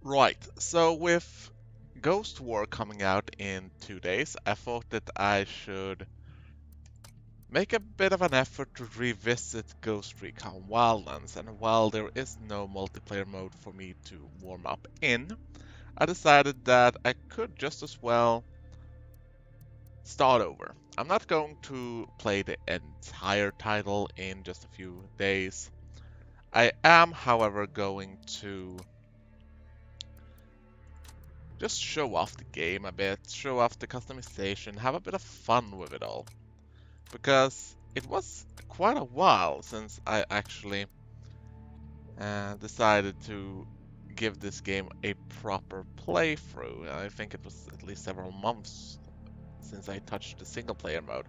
Right, so with Ghost War coming out in 2 days, I thought that I should make a bit of an effort to revisit Ghost Recon Wildlands, and while there is no multiplayer mode for me to warm up in, I decided that I could just as well start over. I'm not going to play the entire title in just a few days. I am, however, going to just show off the game a bit, show off the customization, have a bit of fun with it all. Because it was quite a while since I actually decided to give this game a proper playthrough. I think it was at least several months since I touched the single player mode.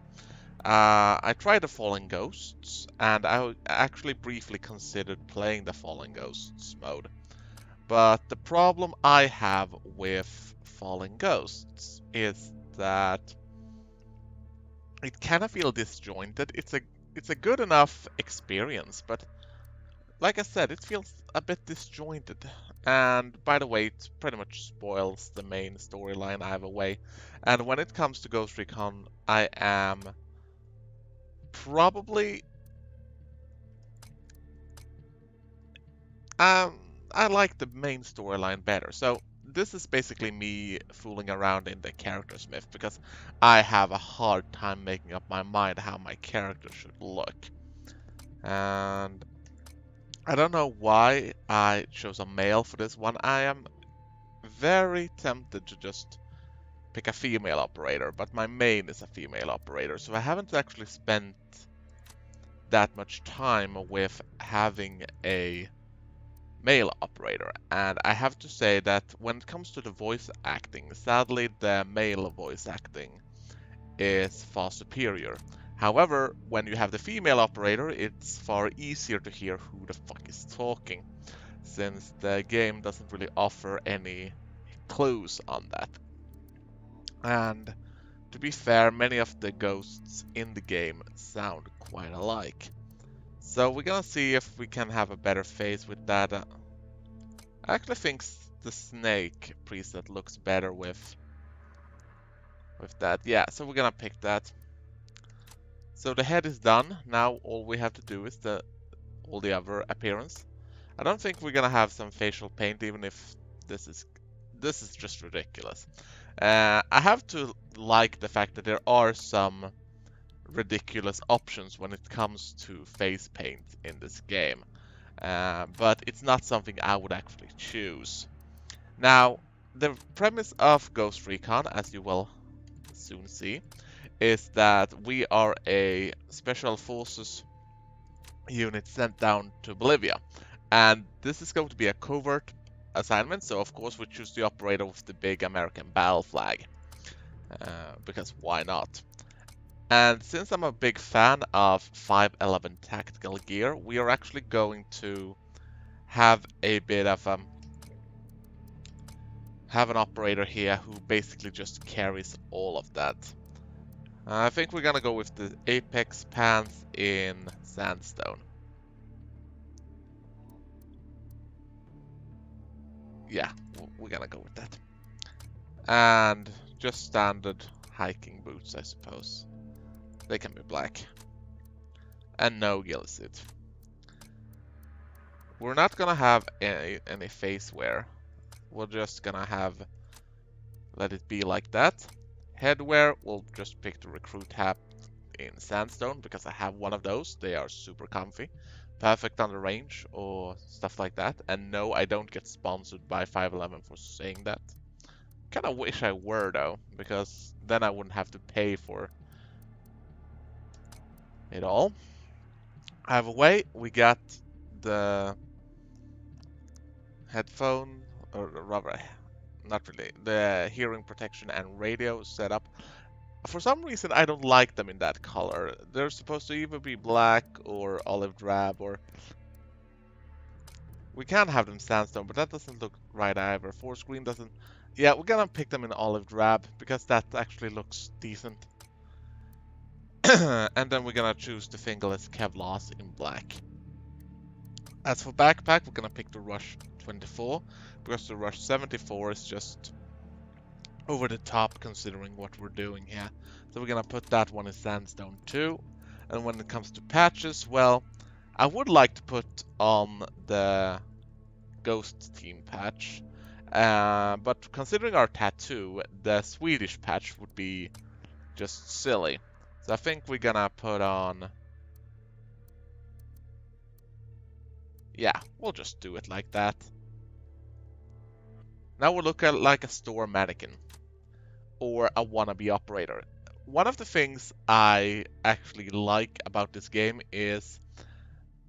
I tried the Fallen Ghosts, and I actually briefly considered playing the Fallen Ghosts mode. But the problem I have with Fallen Ghosts is that it kind of feels disjointed. It's a good enough experience, but like I said, it feels a bit disjointed. And by the way, it pretty much spoils the main storyline either way. And when it comes to Ghost Recon, I am probably um I like the main storyline better. So this is basically me fooling around in the character smith because I have a hard time making up my mind how my character should look. And I don't know why I chose a male for this one. I am very tempted to just pick a female operator, but my main is a female operator, so I haven't actually spent that much time with having a male operator. And I have to say that when it comes to the voice acting, sadly the male voice acting is far superior. However, when you have the female operator, it's far easier to hear who the fuck is talking, since the game doesn't really offer any clues on that. And to be fair, many of the ghosts in the game sound quite alike. So we're gonna see if we can have a better face with that. I actually think the snake preset looks better with that. Yeah, so we're gonna pick that. So the head is done. Now all we have to do is all the other appearance. I don't think we're gonna have some facial paint, even if this is just ridiculous. I have to like the fact that there are some ridiculous options when it comes to face paint in this game, but it's not something I would actually choose. Now, the premise of Ghost Recon, as you will soon see, is that we are a special forces unit sent down to Bolivia. And this is going to be a covert assignment, so of course we choose the operator with the big American battle flag. Because why not? And since I'm a big fan of 511 tactical gear, we are actually going to have a bit of have an operator here who basically just carries all of that. I think we're gonna go with the Apex pants in sandstone. Yeah, we're gonna go with that. And just standard hiking boots, I suppose. They can be black. And no ghillie suit. We're not gonna have any face wear. We're just gonna let it be like that. Headwear, we'll just pick the recruit hat in sandstone because I have one of those. They are super comfy. Perfect on the range or stuff like that. And no, I don't get sponsored by 511 for saying that. Kinda wish I were though, because then I wouldn't have to pay for it all. Either way, we got the headphone, or rather, not really, the hearing protection and radio set up. For some reason, I don't like them in that color. They're supposed to either be black or olive drab, or we can have them sandstone, but that doesn't look right either. Force green doesn't. Yeah, we're gonna pick them in olive drab because that actually looks decent. And then we're gonna choose the fingerless Kevlas in black. As for backpack, we're gonna pick the Rush 24 because the Rush 74 is just over the top considering what we're doing here. So we're gonna put that one in Sandstone too. And when it comes to patches, well, I would like to put on the Ghost Team patch. But considering our tattoo, the Swedish patch would be just silly. So I think we're gonna put on... Yeah, we'll just do it like that. Now we'll look at like a store mannequin or a wannabe operator. One of the things I actually like about this game is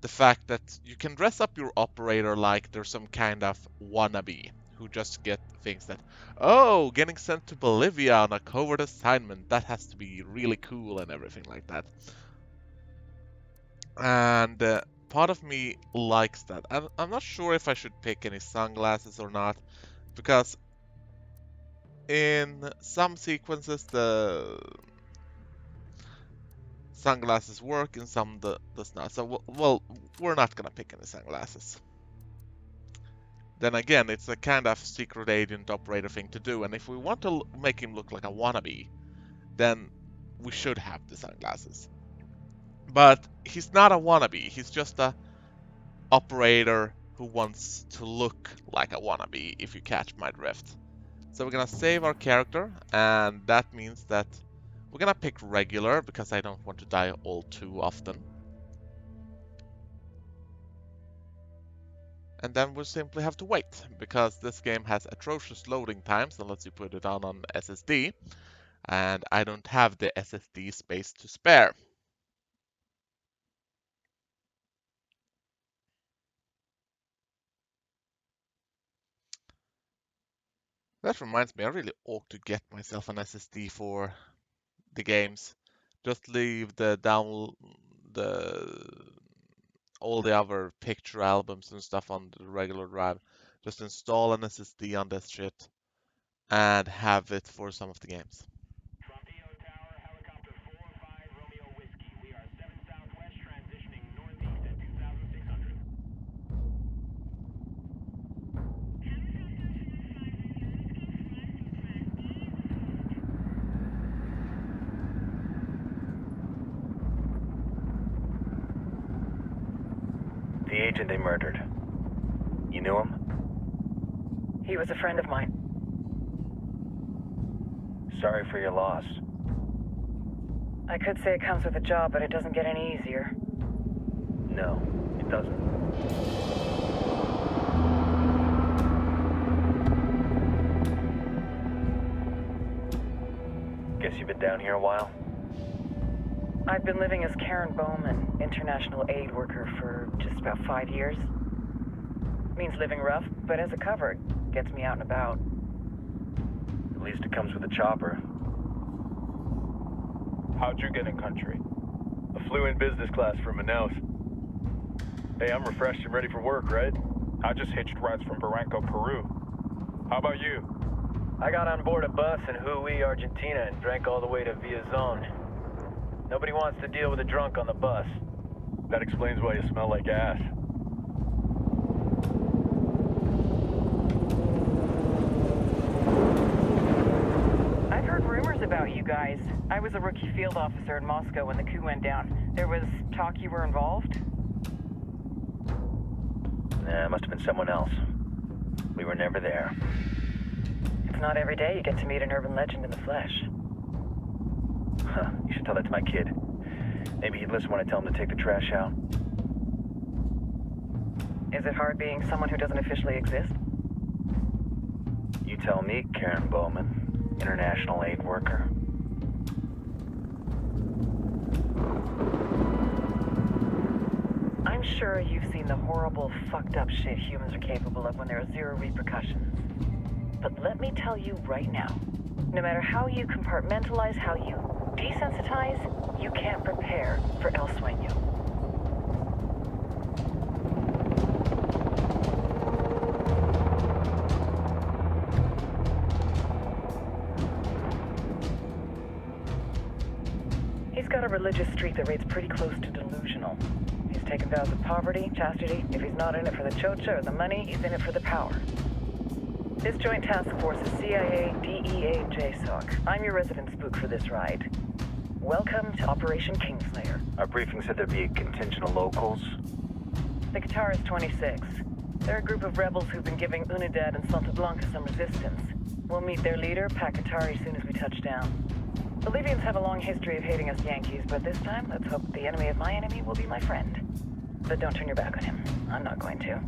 the fact that you can dress up your operator like they're some kind of wannabe who just get things that, oh, getting sent to Bolivia on a covert assignment, that has to be really cool and everything like that. And part of me likes that. I'm not sure if I should pick any sunglasses or not, because in some sequences the sunglasses work, in some does not. So, well, we're not gonna pick any sunglasses. Then again, it's a kind of secret agent operator thing to do, and if we want to make him look like a wannabe, then we should have the sunglasses. But he's not a wannabe, he's just a operator who wants to look like a wannabe, if you catch my drift. So we're gonna save our character, and that means that we're gonna pick regular, because I don't want to die all too often. And then we'll simply have to wait, because this game has atrocious loading times unless you put it on SSD, and I don't have the SSD space to spare. That reminds me, I really ought to get myself an SSD for the games. Just leave all the other picture albums and stuff on the regular drive. Just install an SSD on this shit and have it for some of the games. The agent they murdered. You knew him? He was a friend of mine. Sorry for your loss. I could say it comes with a job, but it doesn't get any easier. No, it doesn't. Guess you've been down here a while? I've been living as Karen Bowman, international aid worker, for just about 5 years. Means living rough, but as a cover, gets me out and about. At least it comes with a chopper. How'd you get in country? I flew in business class from Manaus. Hey, I'm refreshed and ready for work, right? I just hitched rides from Barranco, Peru. How about you? I got on board a bus in Hui, Argentina, and drank all the way to Villazón. Nobody wants to deal with a drunk on the bus. That explains why you smell like ass. I've heard rumors about you guys. I was a rookie field officer in Moscow when the coup went down. There was talk you were involved? Nah, it must have been someone else. We were never there. It's not every day you get to meet an urban legend in the flesh. Huh, you should tell that to my kid. Maybe he'd listen when I tell him to take the trash out. Is it hard being someone who doesn't officially exist? You tell me, Karen Bowman, international aid worker. I'm sure you've seen the horrible, fucked up shit humans are capable of when there are zero repercussions. But let me tell you right now, no matter how you compartmentalize, how you desensitize, you can't prepare for El Sueño. He's got a religious streak that rates pretty close to delusional. He's taken vows of poverty, chastity. If he's not in it for the chocha or the money, he's in it for the power. This joint task force is CIA, DEA, and JSOC. I'm your resident spook for this ride. Welcome to Operation Kingslayer. Our briefing said there'd be a contingent of locals. The Qatar is 26. They're a group of rebels who've been giving Unidad and Santa Blanca some resistance. We'll meet their leader, Pakatari, soon as we touch down. Bolivians have a long history of hating us Yankees, but this time, let's hope the enemy of my enemy will be my friend. But don't turn your back on him. I'm not going to.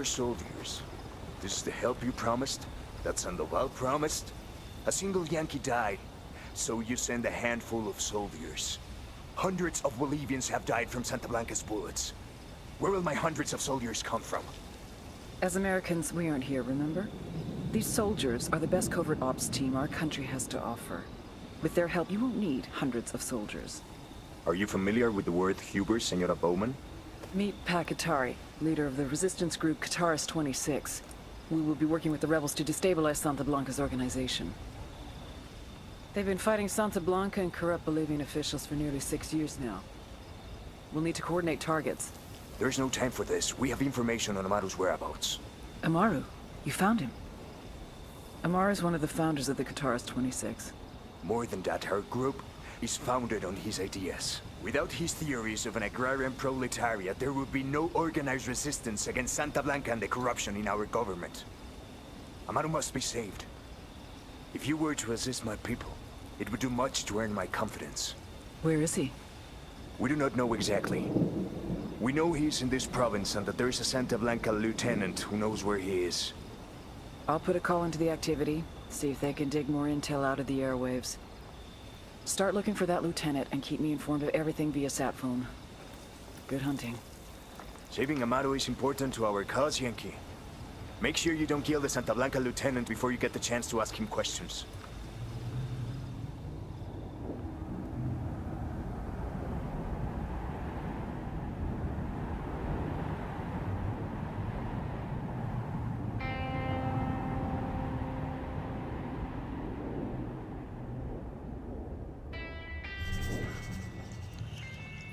Soldiers. This is the help you promised? That Sandoval promised? A single Yankee died, so you send a handful of soldiers. Hundreds of Bolivians have died from Santa Blanca's bullets. Where will my hundreds of soldiers come from? As Americans, we aren't here, remember? These soldiers are the best covert ops team our country has to offer. With their help, you won't need hundreds of soldiers. Are you familiar with the word Huber, Senora Bowman? Meet Pakatari, leader of the resistance group Qatar's 26. We will be working with the rebels to destabilize Santa Blanca's organization. They've been fighting Santa Blanca and corrupt Bolivian officials for nearly 6 years now. We'll need to coordinate targets. There's no time for this. We have information on Amaru's whereabouts. Amaru? You found him? Amaru is one of the founders of the Qatar's 26. More than that, her group is founded on his ideas. Without his theories of an agrarian proletariat, there would be no organized resistance against Santa Blanca and the corruption in our government. Amaru must be saved. If you were to assist my people, it would do much to earn my confidence. Where is he? We do not know exactly. We know he's in this province and that there is a Santa Blanca lieutenant who knows where he is. I'll put a call into the activity, see if they can dig more intel out of the airwaves. Start looking for that lieutenant and keep me informed of everything via sat phone. Good hunting. Saving Amaru is important to our cause, Yankee. Make sure you don't kill the Santa Blanca lieutenant before you get the chance to ask him questions.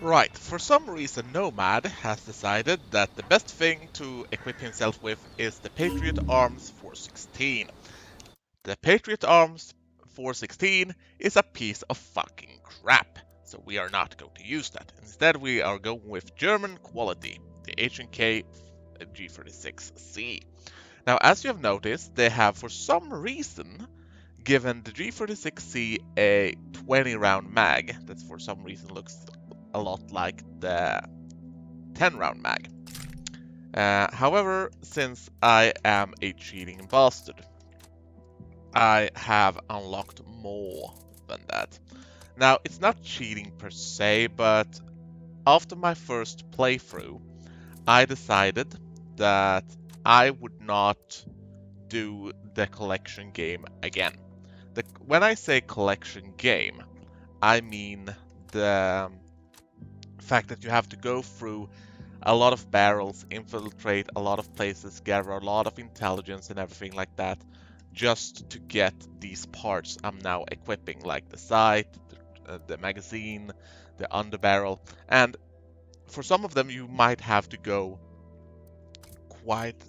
Right, for some reason Nomad has decided that the best thing to equip himself with is the Patriot Arms 416. The Patriot Arms 416 is a piece of fucking crap, so we are not going to use that. Instead we are going with German quality, the H&K G36C. Now as you have noticed, they have for some reason given the G36C a 20 round mag that for some reason looks a lot like the 10 round mag. However, since I am a cheating bastard, I have unlocked more than that. Now, it's not cheating per se, but after my first playthrough, I decided that I would not do the collection game again. When I say collection game, I mean the fact that you have to go through a lot of barrels, infiltrate a lot of places, gather a lot of intelligence and everything like that, just to get these parts I'm now equipping, like the sight, the magazine, the underbarrel. And for some of them you might have to go quite...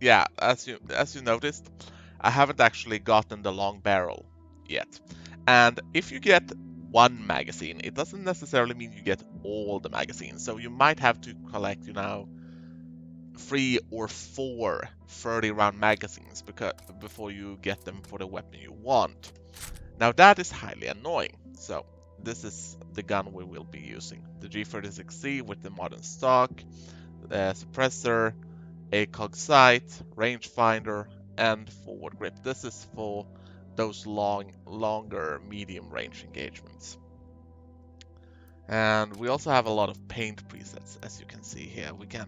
Yeah, as you noticed, I haven't actually gotten the long barrel yet. And if you get one magazine, it doesn't necessarily mean you get all the magazines. So you might have to collect, 3 or 4 30 round magazines before you get them for the weapon you want. Now that is highly annoying. So this is the gun we will be using. The G36C with the modern stock, suppressor, ACOG sight, rangefinder, and forward grip. This is for those longer medium range engagements. And we also have a lot of paint presets, as you can see here. We can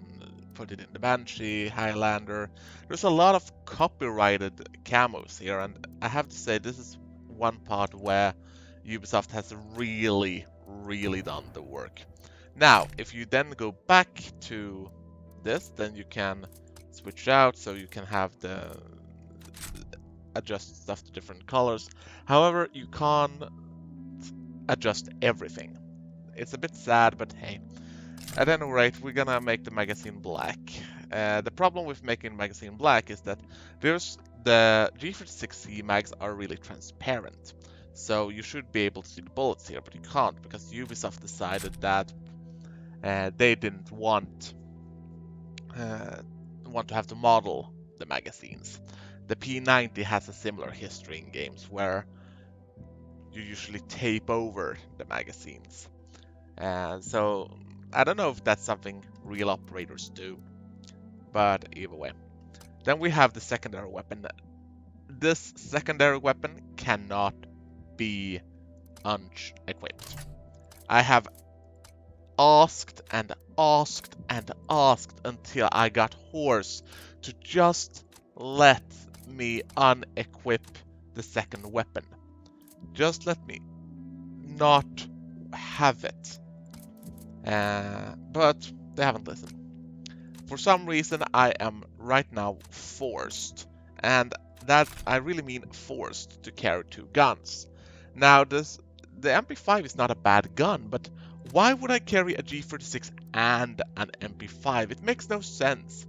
put it in the Banshee, Highlander. There's a lot of copyrighted camos here, and I have to say this is one part where Ubisoft has really done the work. Now, if you then go back to this, then you can switch out, so you can have the adjust stuff to different colors. However, you can't adjust everything. It's a bit sad, but hey. At any rate, we're gonna make the magazine black. The problem with making magazine black is that the G36C mags are really transparent. So you should be able to see the bullets here, but you can't because Ubisoft decided that they didn't want to have to model the magazines. The P90 has a similar history in games where you usually tape over the magazines. So I don't know if that's something real operators do, but either way. Then we have the secondary weapon. This secondary weapon cannot be unequipped. I have asked and asked and asked until I got hoarse to just let me unequip the second weapon. Just let me not have it. But they haven't listened. For some reason, I am right now forced, and that I really mean forced, to carry two guns. Now, the MP5 is not a bad gun, but why would I carry a G36 and an MP5? It makes no sense.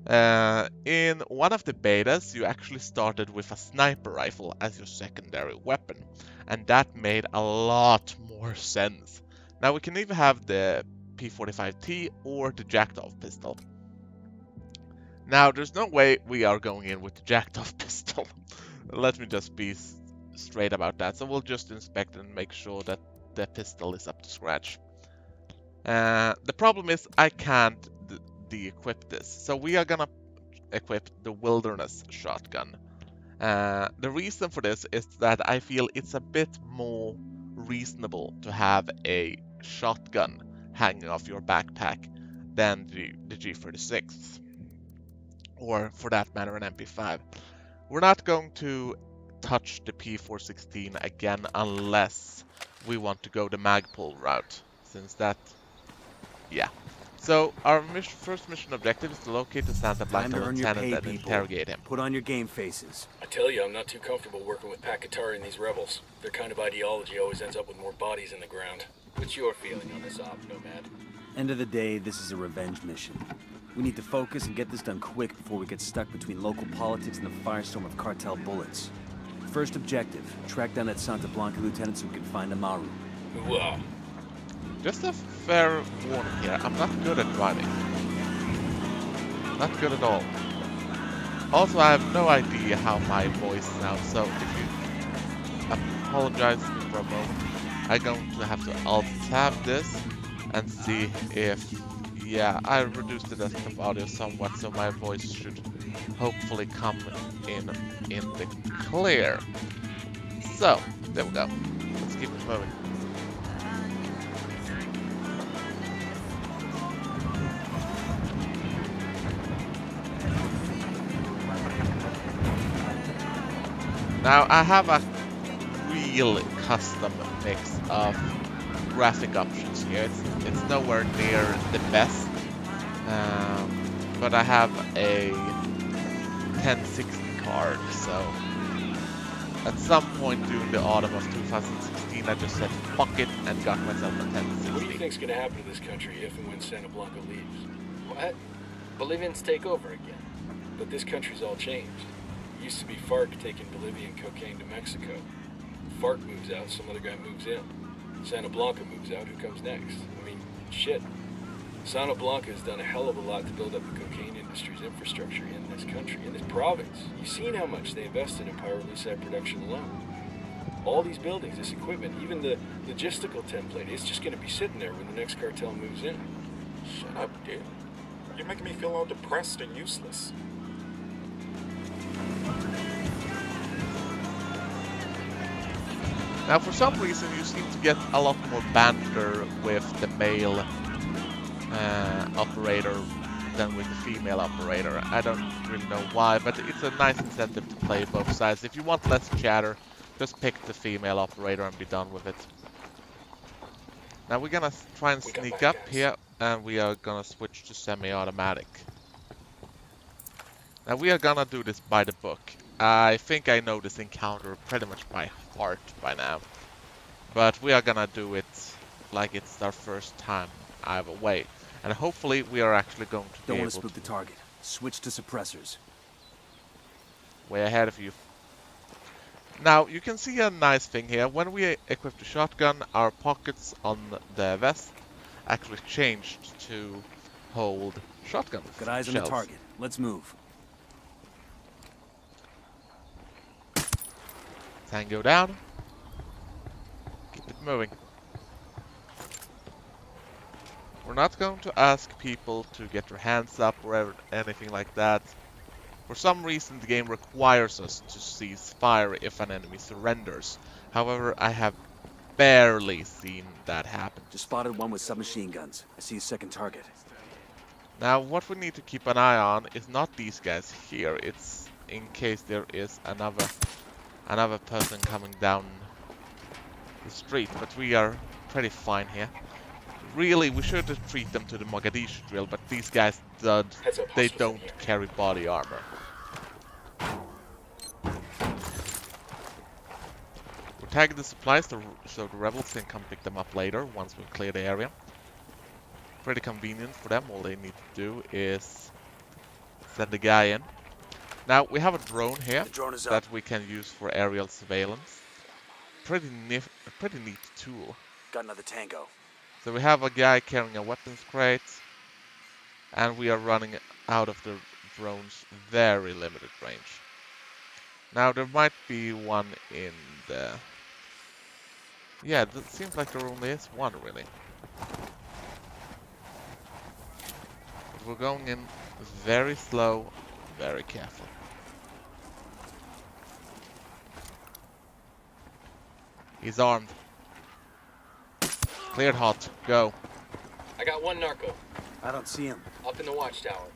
In one of the betas, you actually started with a sniper rifle as your secondary weapon, and that made a lot more sense. Now we can either have the P45T or the jacked-off pistol. Now there's no way we are going in with the jacked-off pistol. Let me just be straight about that. So we'll just inspect and make sure that the pistol is up to scratch. The problem is I can't de-equip this. So we are gonna equip the Wilderness shotgun. The reason for this is that I feel it's a bit more reasonable to have a shotgun hanging off your backpack than the G36, or for that matter an MP5. We're not going to touch the P416 again unless we want to go the Magpul route, since that, yeah. So our first mission objective is to locate the Santa Blanca lieutenant and interrogate him. Put on your game faces. I tell you, I'm not too comfortable working with Pakatari and these rebels. Their kind of ideology always ends up with more bodies in the ground. What's your feeling on this op, Nomad? End of the day, this is a revenge mission. We need to focus and get this done quick before we get stuck between local politics and the firestorm of cartel bullets. First objective, track down that Santa Blanca lieutenant so we can find Amaru. Wow. Just a fair warning here, I'm not good at driving. Not good at all. Also, I have no idea how my voice sounds, so if you apologize for a moment, I'm going to have to alt-tab this and see if, yeah, I reduced the desktop audio somewhat, so my voice should hopefully come in the clear. So, there we go. Let's keep it moving. Now I have a real custom mix of graphic options here. It's nowhere near the best, but I have a 1060 card, so at some point during the autumn of 2016 I just said fuck it and got myself a 1060. What do you think's gonna happen to this country if and when Santa Blanca leaves? What? Bolivians take over again. But this country's all changed. It used to be FARC taking Bolivian cocaine to Mexico. FARC moves out, some other guy moves in. Santa Blanca moves out, who comes next? I mean, shit. Santa Blanca has done a hell of a lot to build up the cocaine industry's infrastructure in this country, in this province. You've seen how much they invested in pyrolusite production alone. All these buildings, this equipment, even the logistical template, it's just going to be sitting there when the next cartel moves in. Shut up, dude. You're making me feel all depressed and useless. Now, for some reason, you seem to get a lot more banter with the male operator than with the female operator. I don't really know why, but it's a nice incentive to play both sides. If you want less chatter, just pick the female operator and be done with it. Now we're gonna try and sneak up here, and we are gonna switch to semi-automatic. Now we are gonna do this by the book. I think I know this encounter pretty much by heart by now. But we are gonna do it like it's our first time either way. And hopefully we are actually going to be Don't able want to spook the target. Switch to suppressors. way ahead of you. Now you can see a nice thing here. When we equip the shotgun, our pockets on the vest actually changed to hold shotgun Got eyes on shells. the target. Let's move. Tango down. Keep it moving. We're not going to ask people to get their hands up or anything like that. For some reason the game requires us to cease fire if an enemy surrenders. However, I have barely seen that happen. Just spotted one with submachine guns. I see a second target. Now what we need to keep an eye on is not these guys here. It's in case there is another person coming down the street, but we are pretty fine here. Really, we should treat them to the Mogadishu drill, but these guys they don't carry body armor. We're tagging the supplies so the rebels can come pick them up later once we clear the area. Pretty convenient for them. All they need to do is send the guy in. Now we have a drone here that we can use for aerial surveillance. Pretty neat tool. Got another tango. So we have a guy carrying a weapons crate, and we are running out of the drone's very limited range. Now there might be one in the... Yeah, it seems like there only is one really. But we're going in very slow, very careful. He's armed. Cleared hot. Go. I got one narco. I don't see him. Up in the watchtower.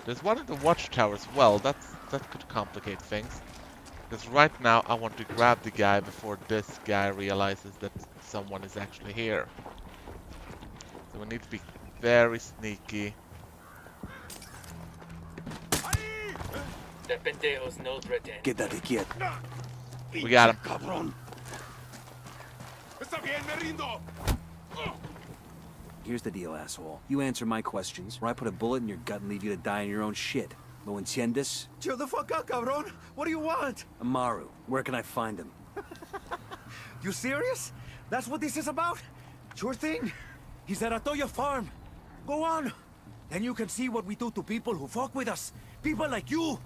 There's one in the watchtower as well. That could complicate things. Because right now I want to grab the guy before this guy realizes that someone is actually here. So we need to be very sneaky. Get that idiot. We got him. Here's the deal, asshole. You answer my questions, or I put a bullet in your gut and leave you to die in your own shit. ¿Lo entiendes? Chill the fuck out, cabron. What do you want? Amaru, where can I find him? You serious? That's what this is about? Sure thing. He's at Atoya Farm. Go on. Then you can see what we do to people who fuck with us. People like you.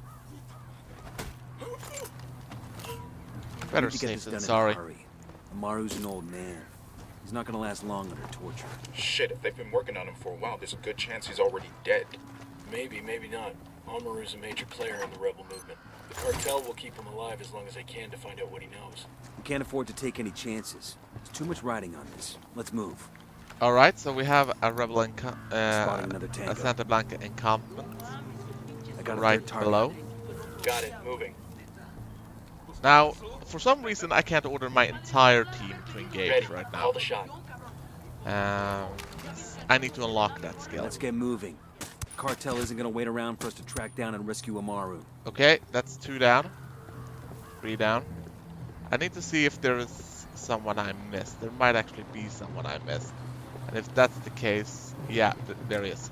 Better Need to get safe this than done in a sorry. hurry. Amaru's an old man. He's not gonna last long under torture. Shit, if they've been working on him for a while, there's a good chance he's already dead. Maybe, maybe not. Amaru's a major player in the rebel movement. The cartel will keep him alive as long as they can to find out what he knows. We can't afford to take any chances. There's too much riding on this. Let's move. Alright, so we have a rebel Spotting another a tango. Santa Blanca encampment I got a right third target. below. Got it, moving. Now, for some reason I can't order my entire team to engage Ready, right now. call the shot. I need to unlock that skill. Let's get moving. The cartel isn't gonna wait around for us to track down and rescue Amaru. Okay, that's 2 down. 3 down. I need to see if there is someone I missed. There might actually be someone I missed. And if that's the case, yeah, there is.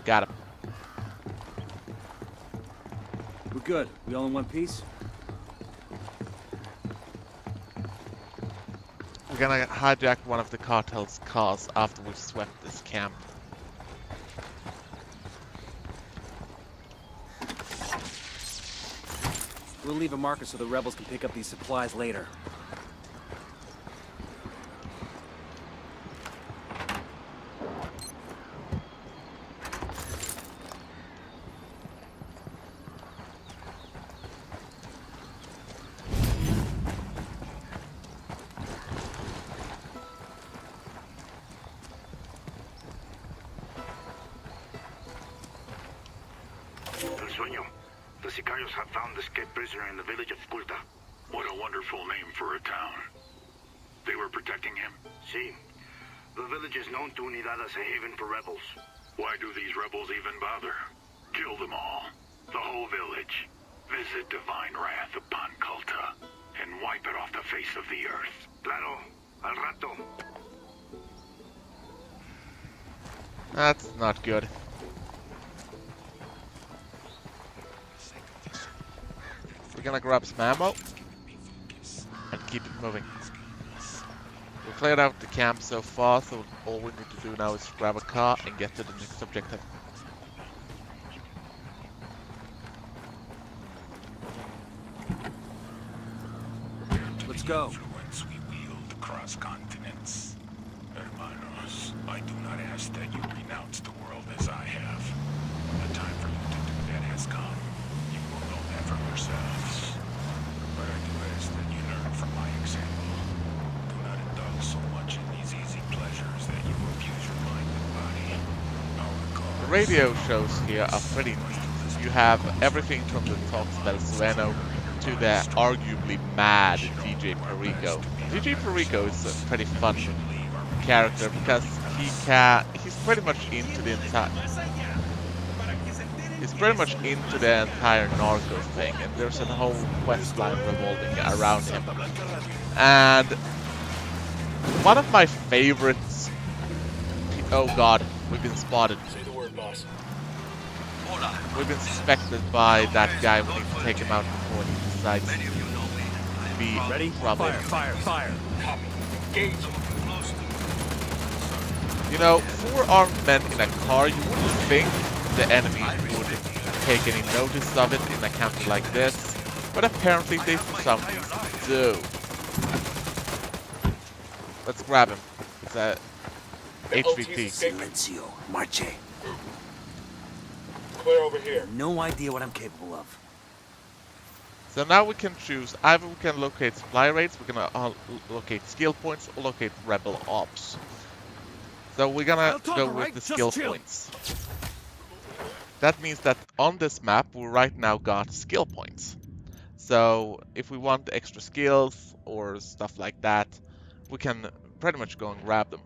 Got him. We're good. We all in one piece? We're gonna hijack one of the cartel's cars after we've swept this camp. We'll leave a marker so the rebels can pick up these supplies later. Sueño. The Sicarios have found the escaped prisoner in the village of Culta. What a wonderful name for a town. They were protecting him? Sí. The village is known to Unidad as a haven for rebels. Why do these rebels even bother? Kill them all. The whole village. Visit divine wrath upon Culta. And wipe it off the face of the earth. Claro. Al rato. That's not good. We're gonna grab some ammo and keep it moving. We cleared out the camp so far, so all we need to do now is grab a car and get to the next objective. Let's go. Influence we wield across continents. Hermanos, I do not ask that you renounce the world as I have. The time for you to do that has come. You will know that for yourselves. But I do ask that you learn from my example. Do not indulge so much in these easy pleasures that you abuse your mind and body. The radio shows here are pretty neat. You have everything from the talks about Sueno to the arguably mad DJ Perico. DJ Perico is a pretty fun character because he's pretty much into the entire narco thing, and there's a whole quest line revolving around him. And one of my favorites. Oh god, we've been spotted. Say the word, boss. We've been suspected by that guy. We need to take him out before he decides to be Ready? trouble. Fire. Copy. Engage. You know, 4 armed men in a car, you wouldn't think the enemy would take any notice of it in a counter like this, but apparently they for some reason do. Let's grab him. It's a HVT. Silencio. Marche. Clear over here. No idea what I'm capable of. So now we can choose, either we can locate supply rates, we're gonna locate skill points, or locate rebel ops. So we're gonna go with the skill points. That means that on this map we right now got skill points. So if we want extra skills or stuff like that, we can pretty much go and grab them.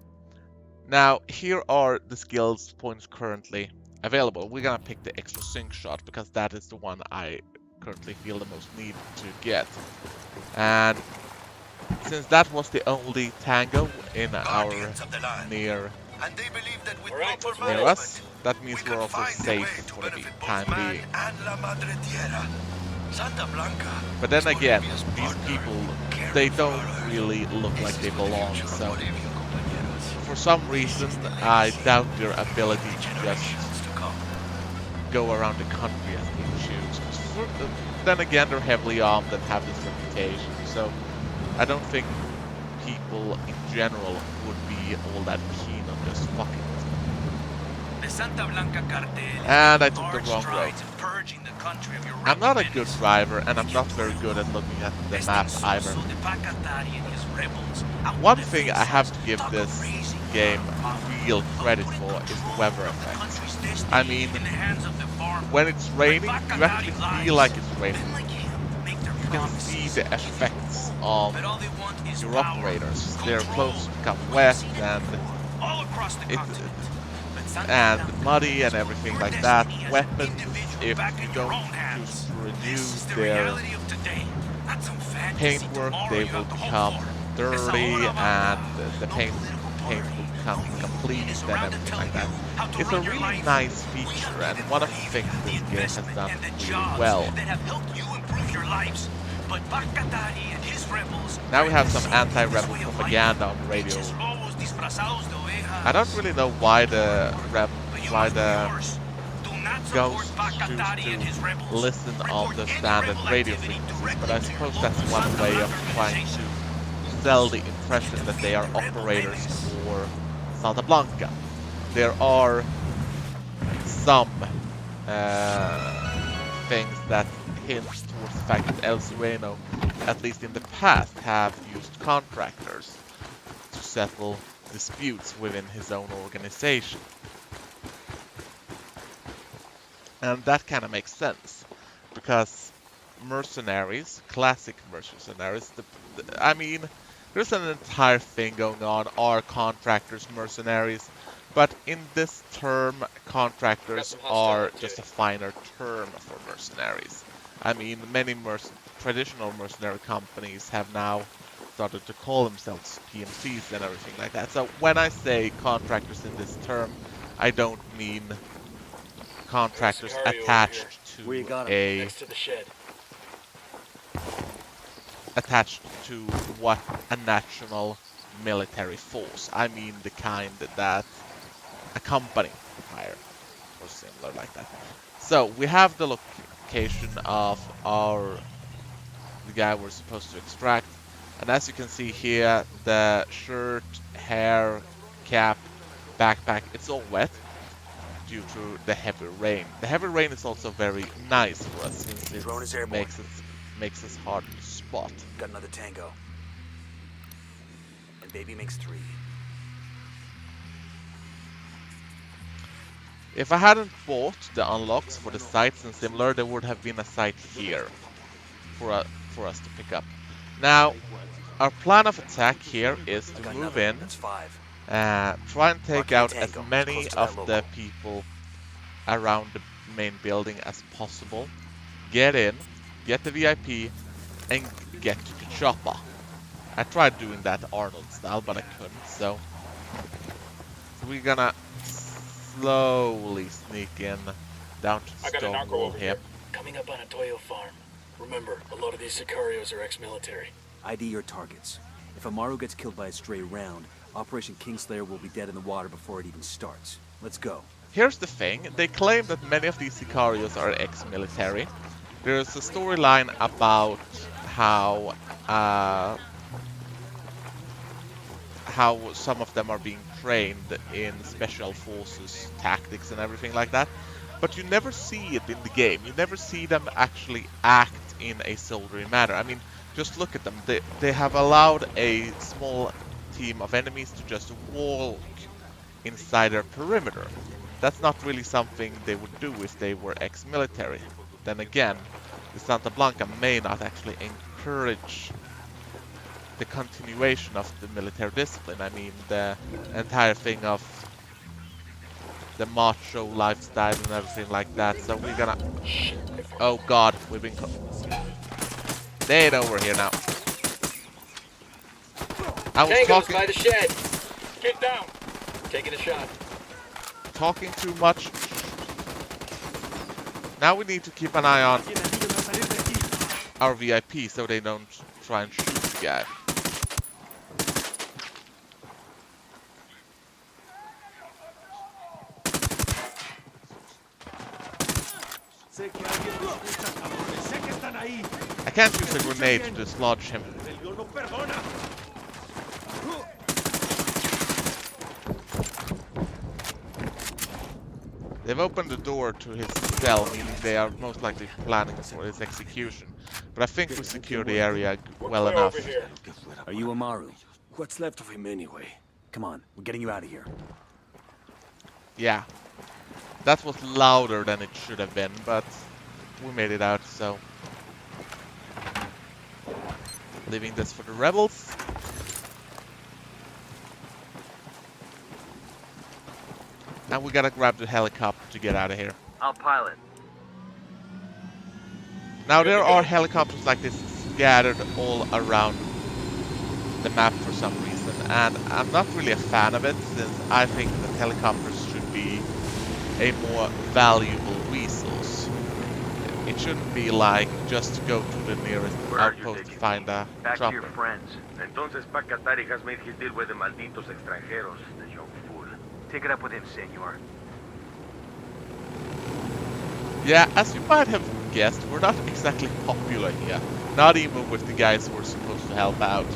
Now here are the skills points currently available. We're gonna pick the extra sync shot because that is the one I currently feel the most need to get. And since that was the only tango in our near us, that means we're also safe for the time being. But then again, these people, they don't really look like they belong, so for some reason I doubt their ability to just go around the country as they choose. Then again, they're heavily armed and have this reputation, so I don't think people in general would be all that keen on this fucking thing. And I took the wrong road. I'm not a good driver, and I'm not very good at looking at the map either. One thing I have to give this game real credit for is the weather effects. I mean, when it's raining, you actually feel like it's raining. You can see the effects of your operators. Their clothes become wet and muddy and everything like that. Weapons, if you don't choose to renew their paintwork, they will become dirty and the paint will become complete and everything like that. It's a really nice feature and one of the things this game has done really well. Now we have some anti-rebel propaganda on the radio. I don't really know why the ghosts choose to listen on the standard radio frequencies, but I suppose that's one way of trying to sell the impression that they are operators for Santa Blanca. There are some things that hint towards the fact that El Sueno, at least in the past, have used contractors to settle disputes within his own organization. And that kind of makes sense, because mercenaries, classic mercenaries, I mean, there's an entire thing going on, are contractors mercenaries, but in this term, contractors are just a finer term for mercenaries. I mean, many traditional mercenary companies have now started to call themselves PMCs and everything like that. So when I say contractors in this term, I don't mean contractors attached to next to the shed. attached to what a national military force. I mean the kind that a company would hire, or similar like that. So we have the location of the guy we're supposed to extract, and as you can see here, the shirt, hair, cap, backpack, it's all wet due to the heavy rain. The heavy rain is also very nice for us since it makes us hard to spot. Got another tango. And baby makes 3. If I hadn't bought the unlocks for the sites and similar, there would have been a site here for us to pick up. Now, our plan of attack here is to move in, try and take out as many of the people around the main building as possible, get in, get the VIP, and get to the chopper. I tried doing that Arnold style, but I couldn't, so we're gonna slowly sneak in down to the stone wall here. Coming up on a Toyo farm. Remember, a lot of these Sicarios are ex-military. ID your targets. If Amaru gets killed by a stray round, Operation Kingslayer will be dead in the water before it even starts. Let's go. Here's the thing, they claim that many of these Sicarios are ex-military. There's a storyline about how some of them are being trained in special forces tactics and everything like that, but you never see it in the game. You never see them actually act in a soldiery manner. I mean, just look at them. They have allowed a small team of enemies to just walk inside their perimeter. That's not really something they would do if they were ex-military. Then again, the Santa Blanca may not actually encourage the continuation of the military discipline. I mean, the entire thing of the macho lifestyle and everything like that. So we're gonna... Oh god, we've been... They know we're here now. I was talking... by the shed! Get down! Taking a shot. Talking too much. Now we need to keep an eye on our VIP so they don't try and shoot the guy. I can't use a grenade to dislodge him. They've opened the door to his cell, meaning they are most likely planning for his execution. But I think we secured the area well enough. Are you Amaru? What's left of him anyway? Come on, we're getting you out of here. Yeah. That was louder than it should have been, but we made it out, so... Leaving this for the rebels. Now we gotta grab the helicopter to get out of here. I'll pilot. Now there are helicopters like this scattered all around the map for some reason, and I'm not really a fan of it, since I think that helicopters should be a more valuable resource. It shouldn't be like just go to the nearest outpost to find a Back chopper. to your friends. Entonces Pacatari has made his deal with the malditos extranjeros, the young fool. Take it up with him, senor. Yeah, as you might have guessed, we're not exactly popular here. Not even with the guys who are supposed to help out.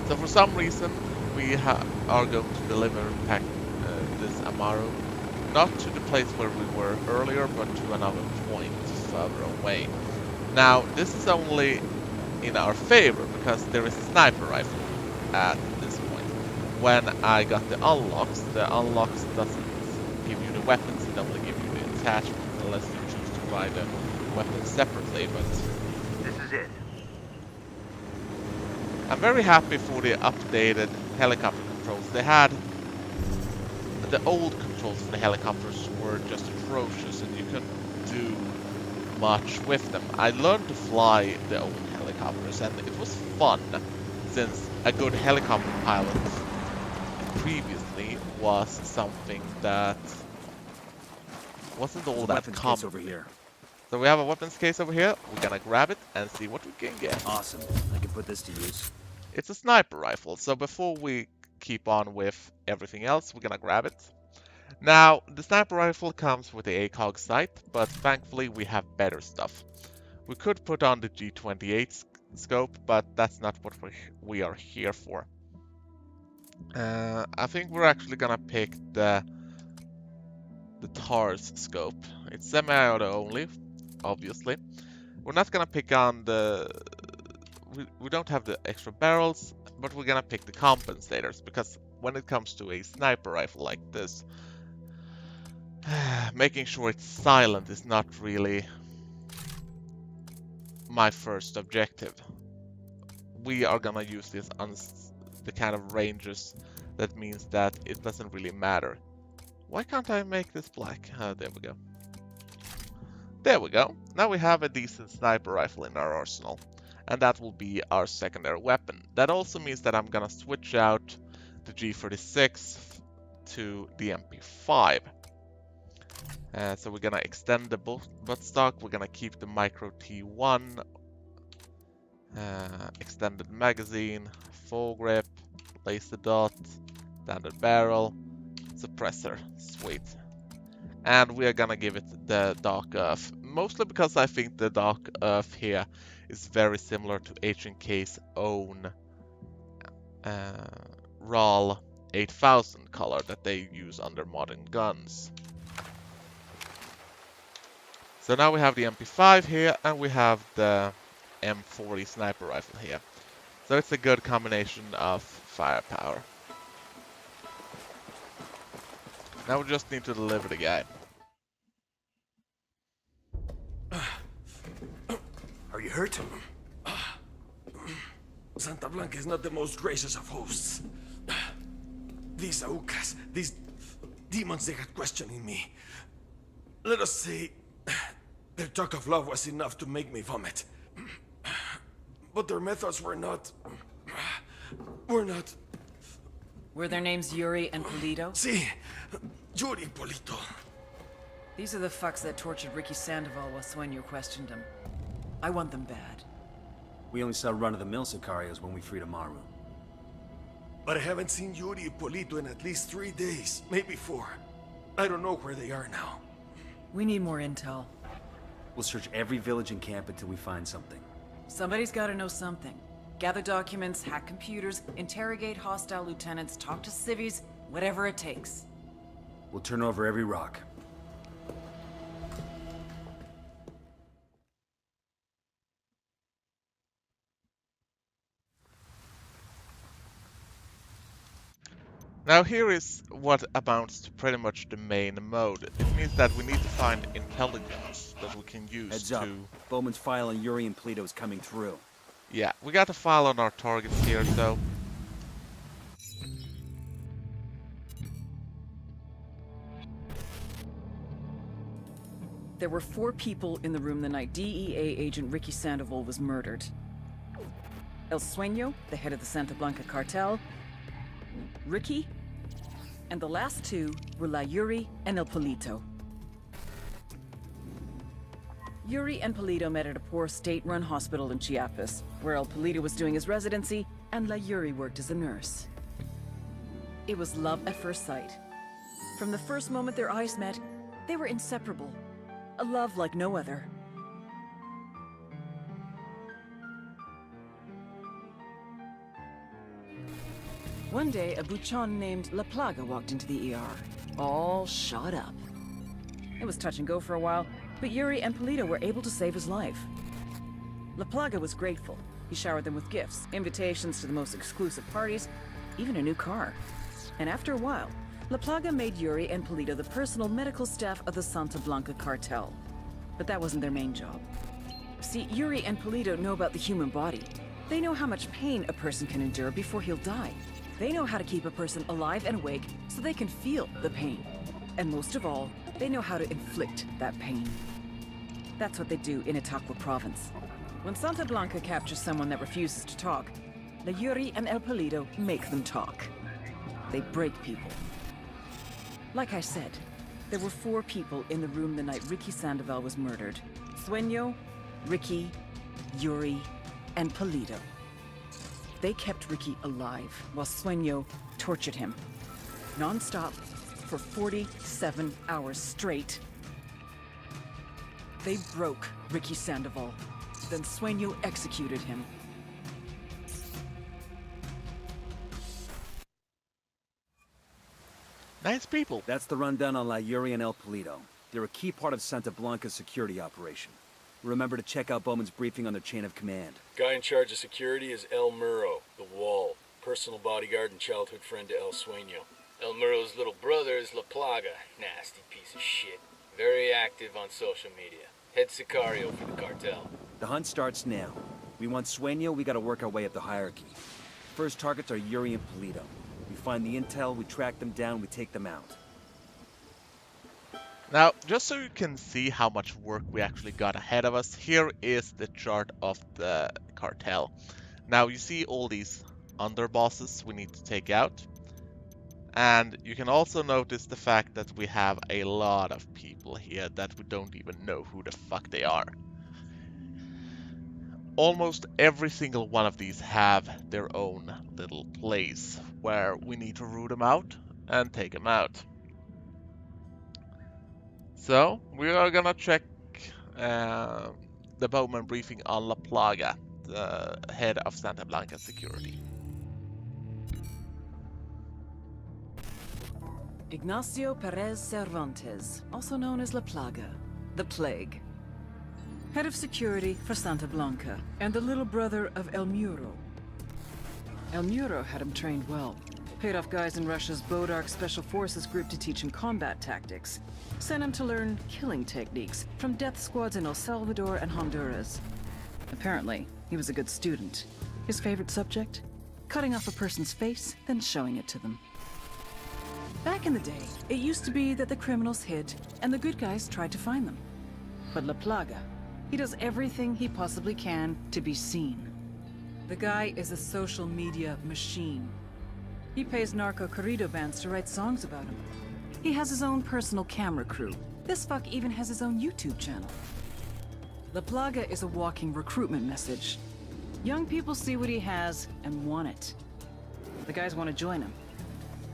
So for some reason, we are going to deliver this Amaru, not to the place where we were earlier, but to another point further away. Now, this is only in our favor, because there is a sniper rifle at this point. When I got the unlocks doesn't give you weapons that only give you the attachment unless you choose to buy the weapons separately, but This is it. I'm very happy for the updated helicopter controls. They had the old controls for the helicopters were just atrocious and you couldn't do much with them. I learned to fly the old helicopters and it was fun, since a good helicopter pilot previously was something that wasn't all that common. Over here. So we have a weapons case over here. We're gonna grab it and see what we can get. Awesome. I can put this to use. It's a sniper rifle, so before we keep on with everything else, we're gonna grab it. Now, the sniper rifle comes with the ACOG sight, but thankfully we have better stuff. We could put on the G28 scope, but that's not what we are here for. I think we're actually gonna pick the TARS scope. It's semi-auto only, obviously. We're not gonna pick on the... We don't have the extra barrels, but we're gonna pick the compensators, because when it comes to a sniper rifle like this, making sure it's silent is not really my first objective. We are gonna use this on the kind of ranges that means that it doesn't really matter. Why can't I make this black? There we go. There we go. Now we have a decent sniper rifle in our arsenal, and that will be our secondary weapon. That also means that I'm gonna switch out the G36 to the MP5. So we're gonna extend the buttstock, we're gonna keep the micro T1, extended magazine, full grip, laser dot, standard barrel, suppressor, sweet. And we are gonna give it the Dark Earth, mostly because I think the Dark Earth here is very similar to H&K's own RAL 8000 color that they use on their modern guns. So now we have the MP5 here, and we have the M40 sniper rifle here. So it's a good combination of firepower. Now we just need to deliver the guy. Are you hurt? Santa Blanca is not the most gracious of hosts. These Aucas, these demons, they got questioning me. Let us say, their talk of love was enough to make me vomit. But their methods were not... Were their names Yuri and Polito? Si, Yuri Polito. These are the fucks that tortured Ricky Sandoval while Sueño questioned him. I want them bad. We only saw run-of-the-mill Sicarios when we freed Amaru. But I haven't seen Yuri and Polito in at least 3 days, maybe 4. I don't know where they are now. We need more intel. We'll search every village and camp until we find something. Somebody's gotta know something. Gather documents, hack computers, interrogate hostile lieutenants, talk to civvies, whatever it takes. We'll turn over every rock. Now here is what amounts to pretty much the main mode. It means that we need to find intelligence that we can use Heads to... up. Bowman's file on Yuri and Polito is coming through. Yeah, we got a file on our targets here, so... There were 4 people in the room the night DEA agent Ricky Sandoval was murdered. El Sueño, the head of the Santa Blanca cartel, Ricky, and the last 2 were La Yuri and El Polito. Yuri and Polito met at a poor state-run hospital in Chiapas, where El Polito was doing his residency and La Yuri worked as a nurse. It was love at first sight. From the first moment their eyes met, they were inseparable. A love like no other. One day, a buchon named La Plaga walked into the ER, all shot up. It was touch and go for a while, but Yuri and Polito were able to save his life. La Plaga was grateful. He showered them with gifts, invitations to the most exclusive parties, even a new car. And after a while, La Plaga made Yuri and Polito the personal medical staff of the Santa Blanca cartel. But that wasn't their main job. See, Yuri and Polito know about the human body. They know how much pain a person can endure before he'll die. They know how to keep a person alive and awake so they can feel the pain. And most of all, they know how to inflict that pain. That's what they do in Itacua province. When Santa Blanca captures someone that refuses to talk, the Yuri and El Polito make them talk. They break people. Like I said, there were 4 people in the room the night Ricky Sandoval was murdered. Sueño, Ricky, Yuri, and Polito. They kept Ricky alive while Sueño tortured him. Non-stop for 47 hours straight. They broke Ricky Sandoval. Then Sueño executed him. Nice people. That's the rundown on La Yuri and El Polito. They're a key part of Santa Blanca's security operation. Remember to check out Bowman's briefing on their chain of command. Guy in charge of security is El Muro, the Wall. Personal bodyguard and childhood friend to El Sueño. El Muro's little brother is La Plaga. Nasty piece of shit. Very active on social media. Head Sicario for the cartel. The hunt starts now. We want Sueño, we gotta work our way up the hierarchy. First targets are Yuri and Polito. We find the intel, we track them down, we take them out. Now, just so you can see how much work we actually got ahead of us, here is the chart of the cartel. Now, you see all these underbosses we need to take out. And you can also notice the fact that we have a lot of people here that we don't even know who the fuck they are. Almost every single one of these have their own little place where we need to root them out and take them out. So, we are gonna check the Bowman briefing on La Plaga, the head of Santa Blanca security. Ignacio Perez Cervantes, also known as La Plaga, the Plague. Head of security for Santa Blanca, and the little brother of El Muro. El Muro had him trained well. Paid off guys in Russia's Bodark Special Forces group to teach him combat tactics. Sent him to learn killing techniques from death squads in El Salvador and Honduras. Apparently, he was a good student. His favorite subject? Cutting off a person's face, then showing it to them. Back in the day, it used to be that the criminals hid, and the good guys tried to find them. But La Plaga, he does everything he possibly can to be seen. The guy is a social media machine. He pays narco corrido bands to write songs about him. He has his own personal camera crew. This fuck even has his own YouTube channel. La Plaga is a walking recruitment message. Young people see what he has and want it. The guys want to join him.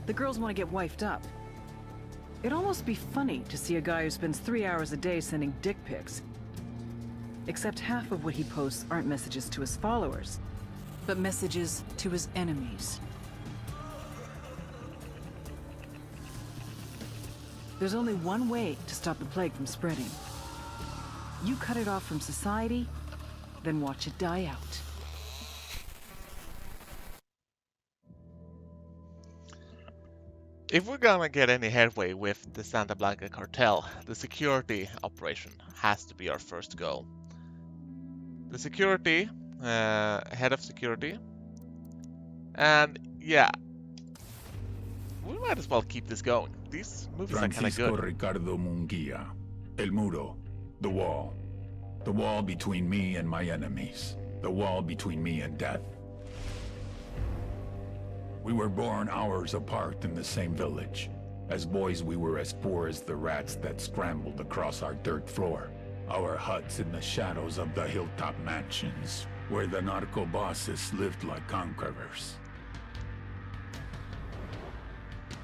The girls want to get wifed up. It'd almost be funny to see a guy who spends 3 hours a day sending dick pics. Except half of what he posts aren't messages to his followers, but messages to his enemies. There's only one way to stop the plague from spreading. You cut it off from society, then watch it die out. If we're gonna get any headway with the Santa Blanca cartel, the security operation has to be our first goal. The security, head of security, and yeah, we might as well keep this going. These movies are kind of good. Ricardo Munguia, El Muro, the wall between me and my enemies, the wall between me and death. We were born hours apart in the same village. As boys, we were as poor as the rats that scrambled across our dirt floor. Our huts in the shadows of the hilltop mansions, where the narco bosses lived like conquerors.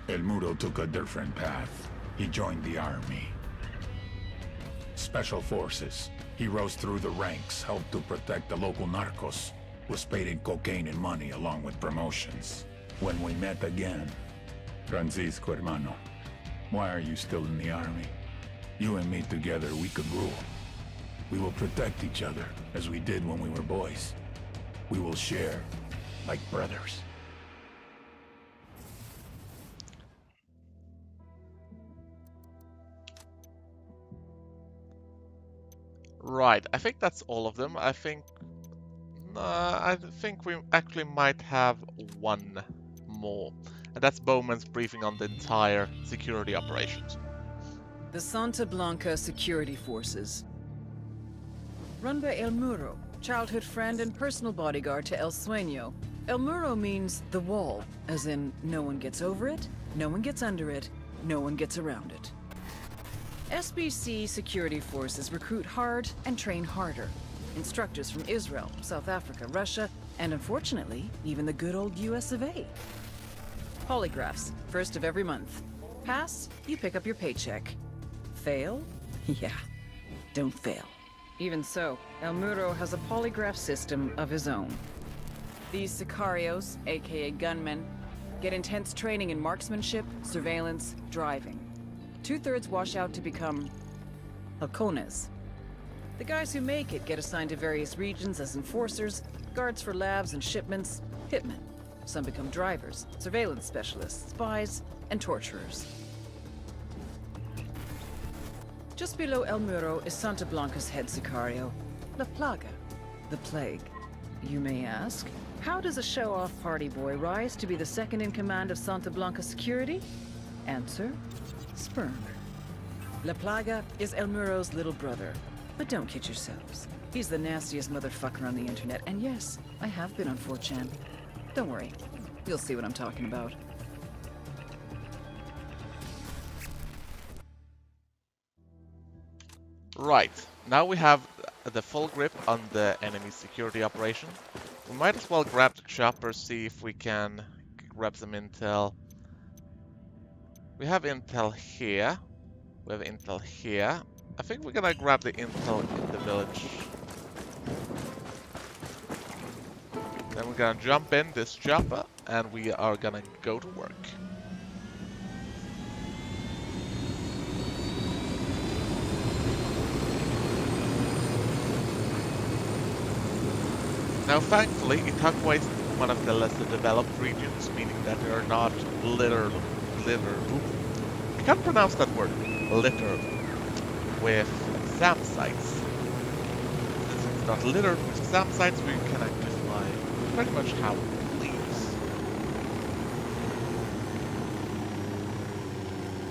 El Muro took a different path. He joined the army. Special Forces. He rose through the ranks, helped to protect the local narcos, was paid in cocaine and money along with promotions. When we met again, Francisco hermano, why are you still in the army? You and me together, we could rule. We will protect each other, as we did when we were boys. We will share, like brothers. Right, I think that's all of them. I think we actually might have one more, and that's Bowman's briefing on the entire security operations. The Santa Blanca Security Forces. Run by El Muro, childhood friend and personal bodyguard to El Sueño. El Muro means the wall, as in no one gets over it, no one gets under it, no one gets around it. SBC security forces recruit hard and train harder. Instructors from Israel, South Africa, Russia, and unfortunately, even the good old US of A. Polygraphs, first of every month. Pass, you pick up your paycheck. Fail? Yeah, don't fail. Even so, El Muro has a polygraph system of his own. These sicarios, aka gunmen, get intense training in marksmanship, surveillance, driving. 2/3 wash out to become halcones. The guys who make it get assigned to various regions as enforcers, guards for labs and shipments, hitmen. Some become drivers, surveillance specialists, spies, and torturers. Just below El Muro is Santa Blanca's head sicario, La Plaga, the Plague. You may ask, how does a show-off party boy rise to be the second in command of Santa Blanca security? Answer, sperm. La Plaga is El Muro's little brother. But don't kid yourselves. He's the nastiest motherfucker on the internet, and yes, I have been on 4chan. Don't worry, you'll see what I'm talking about. Right, now we have the full grip on the enemy security operation. We might as well grab the chopper, see if we can grab some intel. We have intel here. We have intel here. I think we're gonna grab the intel in the village. Then we're gonna jump in this chopper and we are gonna go to work. Now thankfully, Itacua is one of the lesser developed regions, meaning that they are not littered. I can't pronounce that word. Littered with SAM sites. Since it's not littered with SAM sites, we can actually fly pretty much how we please.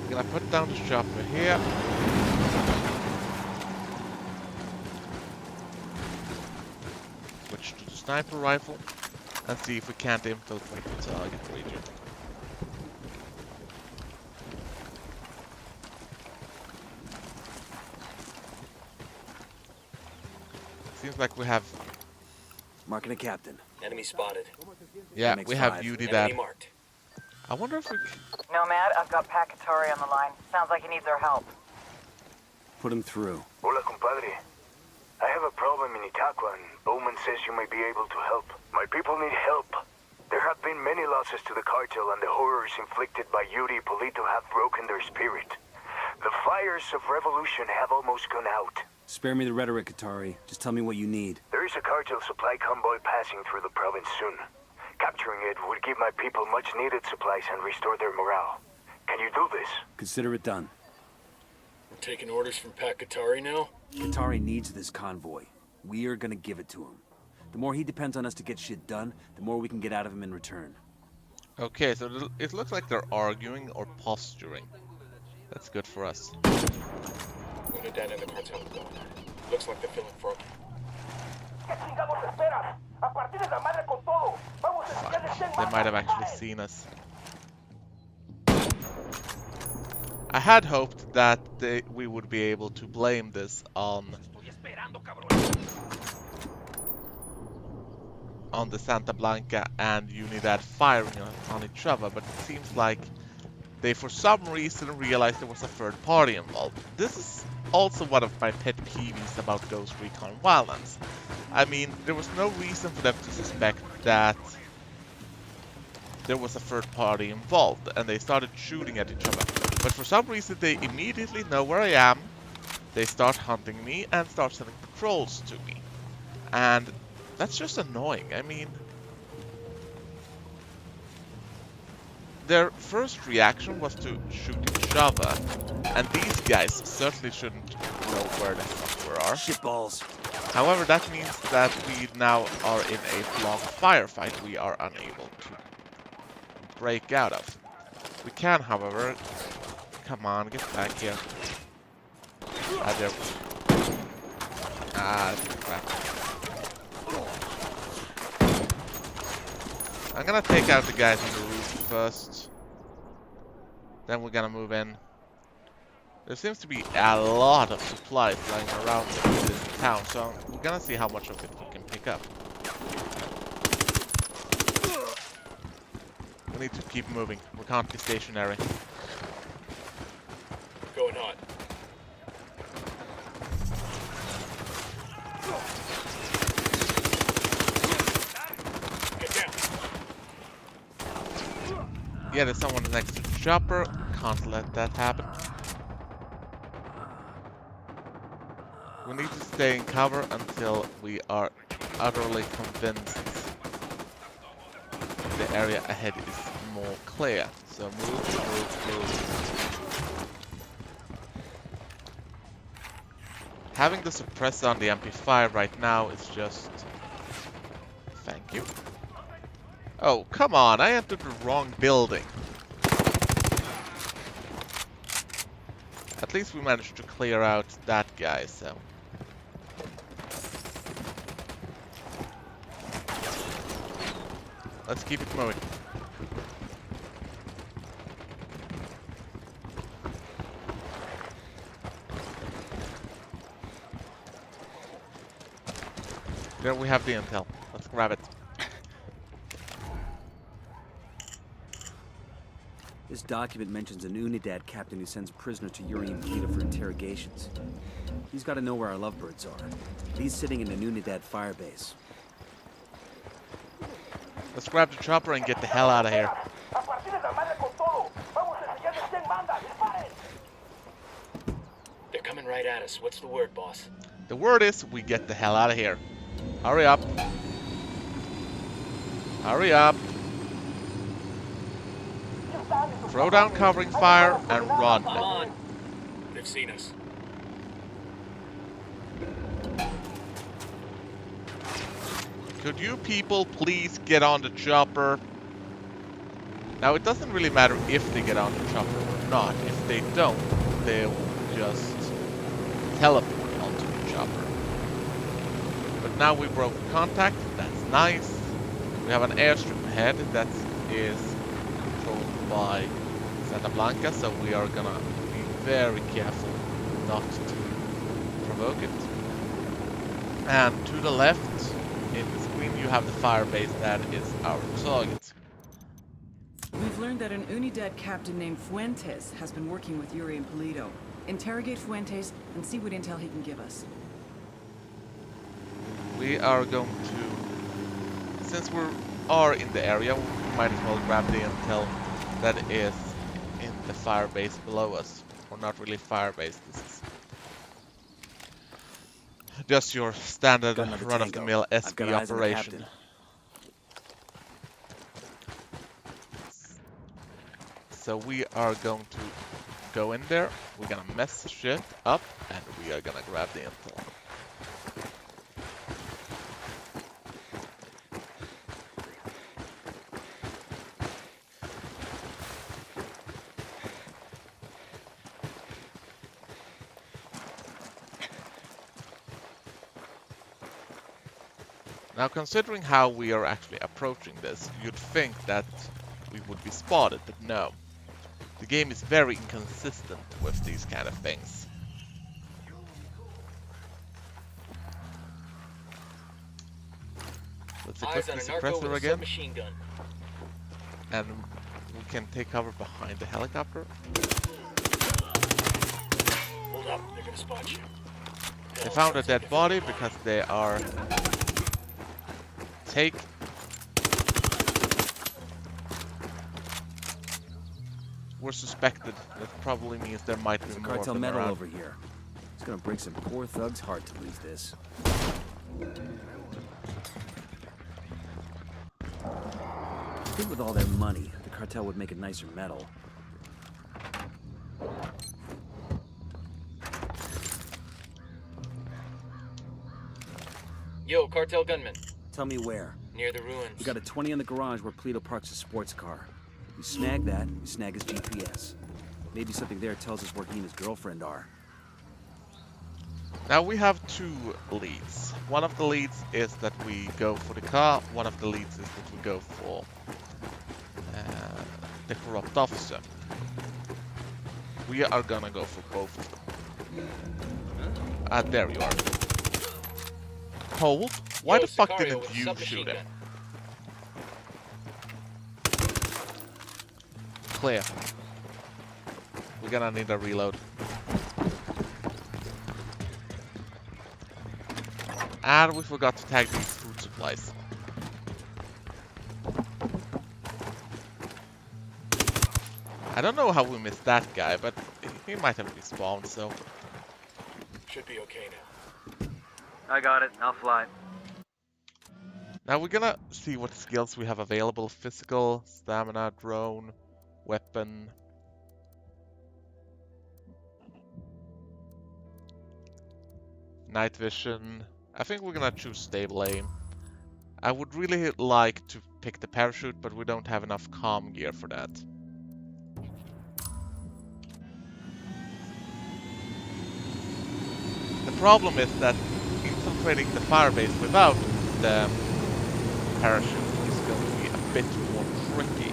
I'm gonna put down the chopper here. Switch to the sniper rifle and see if we can't infiltrate the target region. Seems like we have... Marking a captain. Enemy spotted. Yeah, we have MX5. UD Enemy that. marked. I wonder if we... Nomad, I've got Pacatari on the line. Sounds like he needs our help. Put him through. Hola, compadre. I have a problem in Itacua, and Bowman says you might be able to help. My people need help. There have been many losses to the cartel, and the horrors inflicted by Yuri Polito have broken their spirit. The fires of revolution have almost gone out. Spare me the rhetoric, Atari. Just tell me what you need. There is a cartel supply convoy passing through the province soon. Capturing it would give my people much-needed supplies and restore their morale. Can you do this? Consider it done. We're taking orders from Pacatari now? Atari needs this convoy. We are gonna give it to him. The more he depends on us to get shit done, the more we can get out of him in return. Okay, so it looks like they're arguing or posturing. That's good for us. We need that in the cartel to go. Looks like they're feeling froggy. They might have actually seen us. I had hoped that we would be able to blame this on the Santa Blanca and Unidad firing on each other, but it seems like they for some reason realized there was a third party involved. This is also one of my pet peeves about Ghost Recon Wildlands. I mean, there was no reason for them to suspect that there was a third party involved, and they started shooting at each other. But for some reason they immediately know where I am, they start hunting me, and start sending patrols to me. And that's just annoying. I mean, their first reaction was to shoot each other, and these guys certainly shouldn't know where the fuck we are. Shitballs. However, that means that we now are in a long firefight we are unable to break out of. We can, however... Come on, get back here. Ah, there. Ah, crap. I'm gonna take out the guys on the roof first. Then we're gonna move in. There seems to be a lot of supplies lying around in this town, so we're gonna see how much of it we can pick up. We need to keep moving. We can't be stationary. Going hot. Get down. Yeah, there's someone next to the chopper. Can't let that happen. We need to stay in cover until we are utterly convinced the area ahead is more clear. So move. Having the suppressor on the MP5 right now is just... Thank you. Oh, come on, I entered the wrong building. At least we managed to clear out that guy, so... Let's keep it moving. There we have the intel. Let's grab it. This document mentions an Unidad captain who sends prisoners to Yuri and Polito for interrogations. He's got to know where our lovebirds are. He's sitting in an Unidad firebase. Let's grab the chopper and get the hell out of here. They're coming right at us. What's the word, boss? The word is we get the hell out of here. Hurry up. Hurry up. Throw down covering fire and run. Come on. They've seen us. Could you people please get on the chopper? Now it doesn't really matter if they get on the chopper or not. If they don't, they'll just teleport onto the chopper. But now we broke contact, that's nice. We have an airstrip ahead that is controlled by Santa Blanca, so we are gonna be very careful not to provoke it. And to the left, in the screen, you have the firebase that is our target. We've learned that an Unidad captain named Fuentes has been working with Yuri and Polito. Interrogate Fuentes and see what intel he can give us. We are going to, since we are in the area, we might as well grab the intel that is in the firebase below us. Or not really firebase, this is just your standard run-of-the-mill SB operation. So we are going to go in there, we're gonna mess shit up, and we are gonna grab the intel. Now, considering how we are actually approaching this, you'd think that we would be spotted, but no. The game is very inconsistent with these kind of things. Let's equip the suppressor again. Gun. And we can take cover behind the helicopter. Hold up, they're gonna spot you. They found a dead body because they are... We're suspected. That probably means there might be more of cartel them metal around. over here. It's gonna break some poor thug's heart to lose this. I think with all their money, the cartel would make a nicer medal. Yo, cartel gunman. Tell me where. Near the ruins. We got a 20 in the garage where Polito parks his sports car. We snag that, we snag his GPS. Maybe something there tells us where he and his girlfriend are. Now we have two leads. One of the leads is that we go for the car, one of the leads is that we go for the corrupt officer. We are gonna go for both of them. There you are. Hold. Why Yo, the fuck Sicario didn't with a you submachine shoot him? gun. Clear. We're gonna need a reload. And we forgot to tag these food supplies. I don't know how we missed that guy, but he might have respawned, so... Should be okay now. I got it. I'll fly. Now we're gonna see what skills we have available. Physical, stamina, drone, weapon. Night vision. I think we're gonna choose stable aim. I would really like to pick the parachute, but we don't have enough comm gear for that. The problem is that infiltrating the firebase without the parachute is going to be a bit more tricky.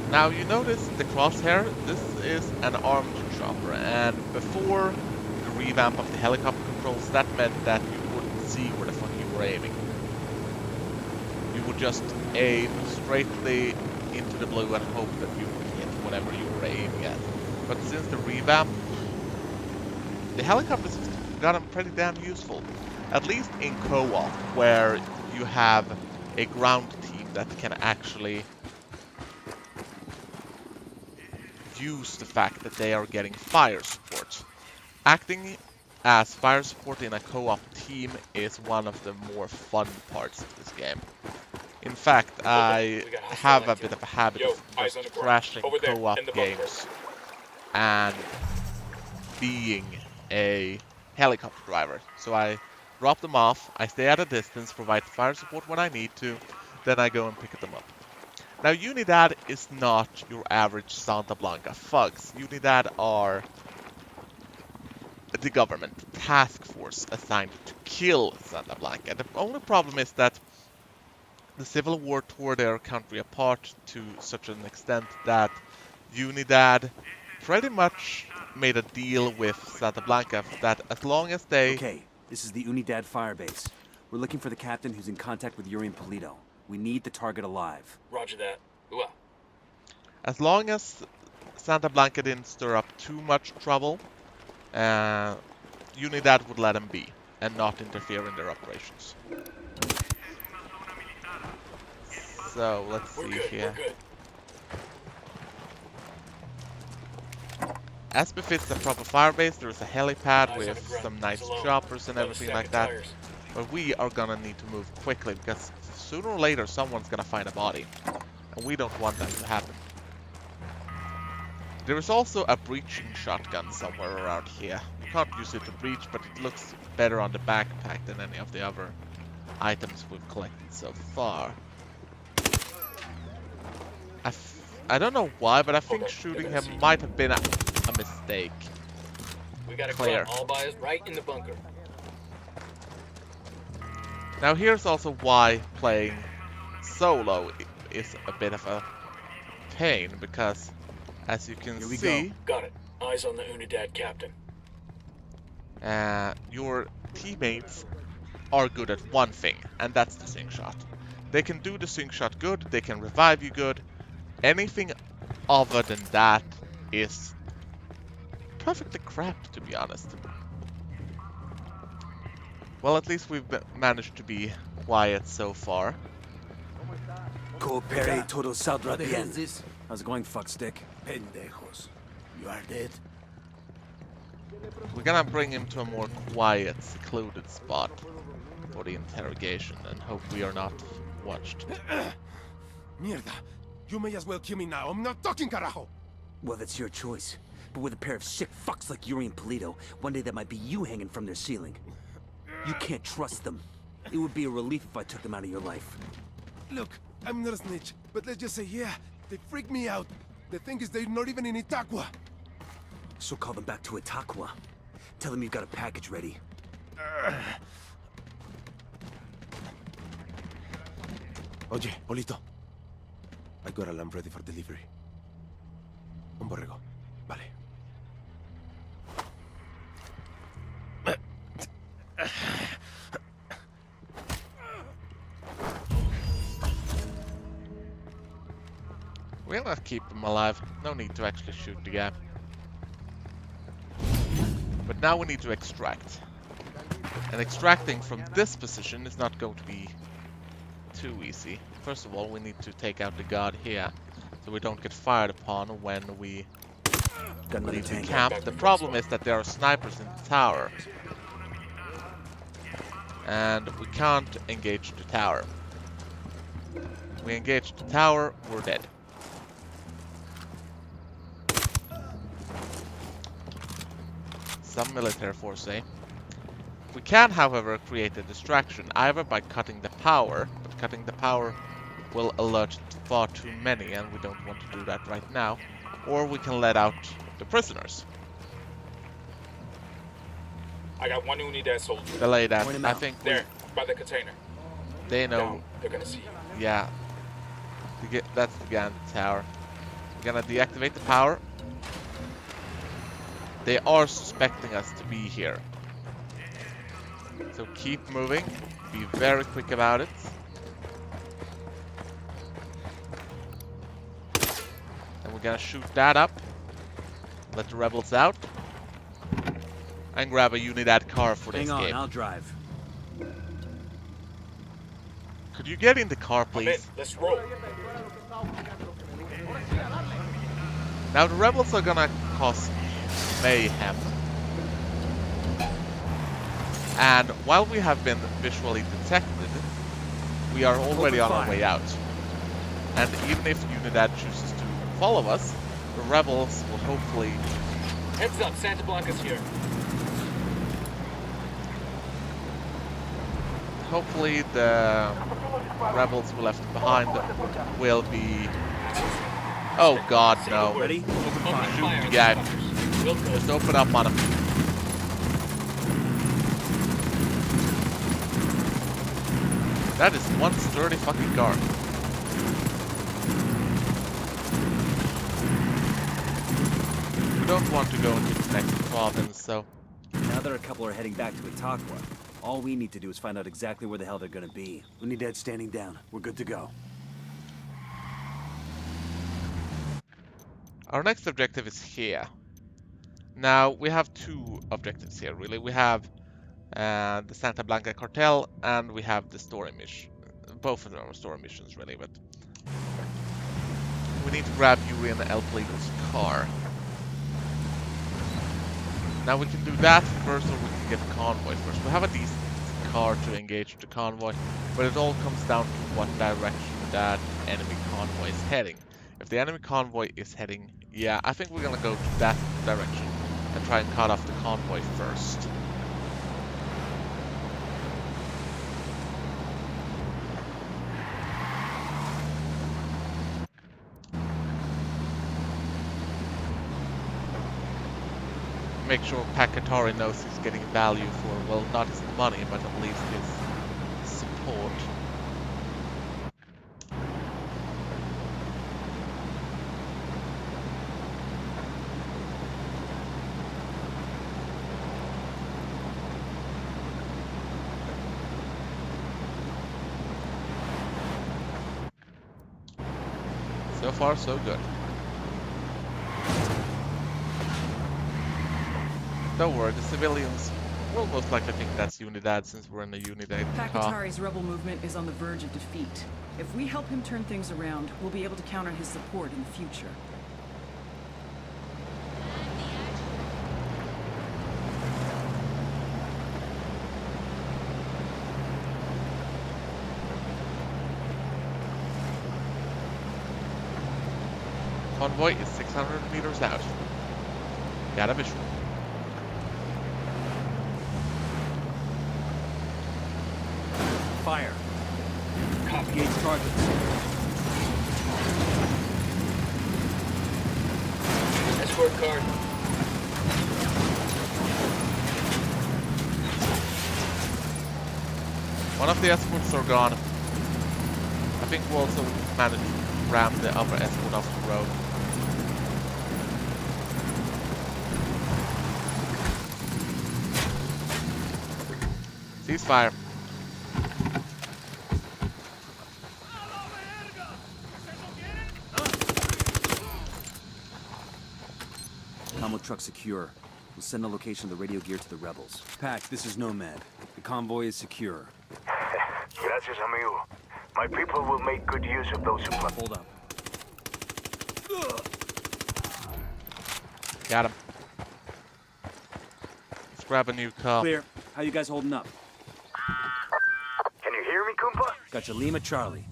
Now you notice the crosshair, this is an armed chopper, and before the revamp of the helicopter controls, that meant that you wouldn't see where the fuck you were aiming. You would just aim straightly into the blue and hope that you would hit whatever you were aiming at. But since the revamp, the helicopters have gotten pretty damn useful. At least in co-op, where you have a ground team that can actually use the fact that they are getting fire support. Acting as fire support in a co-op team is one of the more fun parts of this game. In fact, I have a bit of a habit of just crashing co-op games and being a helicopter driver. So I drop them off, I stay at a distance, provide fire support when I need to, then I go and pick them up. Now Unidad is not your average Santa Blanca thugs. Unidad are the government task force assigned to kill Santa Blanca. The only problem is that the civil war tore their country apart to such an extent that Unidad pretty much made a deal with Santa Blanca that as long as they... Okay, this is the Unidad firebase. We're looking for the captain who's in contact with Yuri and Polito. We need the target alive. Roger that. Ooh. As long as Santa Blanca didn't stir up too much trouble, Unidad would let him be and not interfere in their operations. So let's see here. As befits a proper firebase, there is a helipad with some nice choppers and everything like that. But we are gonna need to move quickly because sooner or later someone's gonna find a body. And we don't want that to happen. There is also a breaching shotgun somewhere around here. You can't use it to breach, but it looks better on the backpack than any of the other items we've collected so far. I don't know why, but I think shooting him might have been a mistake. We got a Clear. all by us right in the bunker. Now here's also why playing solo is a bit of a pain, because as you can see, Got it. Eyes on the Unidad captain. your teammates are good at one thing, and that's the sync shot. They can do the sync shot good, they can revive you good. Anything other than that is perfectly crap, to be honest. Well, at least we've managed to be quiet so far. Coopere todo saldrá bien. How's it going, fuckstick? Pendejos. You are dead. We're gonna bring him to a more quiet, secluded spot for the interrogation and hope we are not watched. Mierda. You may as well kill me now. I'm not talking, carajo. Well, that's your choice. But with a pair of sick fucks like Yuri and Polito, one day that might be you hanging from their ceiling. You can't trust them. It would be a relief if I took them out of your life. Look, I'm not a snitch, but let's just say, yeah, they freak me out. The thing is, they're not even in Itacua. So call them back to Itacua. Tell them you've got a package ready. Oye, Polito. I got a lamb ready for delivery. Un borrego. Vale. We'll not keep him alive. No need to actually shoot the guy. But now we need to extract. And extracting from this position is not going to be too easy. First of all, we need to take out the guard here, so we don't get fired upon when we leave the camp. The problem is that there are snipers in the tower. And we can't engage the tower. We engage the tower, we're dead. Some military force, eh? We can, however, create a distraction, either by cutting the power, but cutting the power will alert far too many, and we don't want to do that right now, or we can let out the prisoners. I got one Unidad soldier. Delay that. I think there, by the container. They know. Down. They're gonna see you. Yeah. That's the guy in the tower. We're gonna deactivate the power. They are suspecting us to be here. So keep moving. Be very quick about it. And we're gonna shoot that up. Let the rebels out. And grab a Unidad car for this game. Hang on, I'll drive. Could you get in the car, please? Let's roll. Now the rebels are gonna cause mayhem. And while we have been visually detected, we are already on our way out. And even if Unidad chooses to follow us, the rebels will hopefully... Heads up, Santa Blanca's here. Hopefully the rebels we left behind will be... Oh god, no. Ready? Shoot the guy. Just open up on him. That is one sturdy fucking car. We don't want to go into the next province, so... Now that a couple are heading back to Itacua, all we need to do is find out exactly where the hell they're gonna be. Unidad standing down. We're good to go. Our next objective is here. Now, we have two objectives here, really. We have the Santa Blanca cartel, and we have the story mission. Both of them are story missions, really, but... We need to grab Yuri and El Polito's car. Now we can do that first, or we can get the convoy first. We have a decent car to engage the convoy, but it all comes down to what direction that enemy convoy is heading. If the enemy convoy is heading, yeah, I think we're gonna go to that direction and try and cut off the convoy first. Make sure Pakatari knows he's getting value for, well, not his money, but at least his support. So far, so good. Don't worry, the civilians will most likely think that's Unidad since we're in a Unidad car. Pakatari's rebel movement is on the verge of defeat. If we help him turn things around, we'll be able to counter his support in the future. Convoy is 600 meters out. Got a visual. Fire. Copy. Engage targets. Escort card. One of the escorts are gone. I think we also managed to ram the other escort off the road. Ceasefire. Combo truck secure. We'll send the location of the radio gear to the rebels. Pac, this is Nomad. The convoy is secure. Gracias, amigo. My people will make good use of those supplies. Hold up. Got him. Let's grab a new car. Clear. How you guys holding up? Can you hear me, Kumpa? Got your Lima Charlie.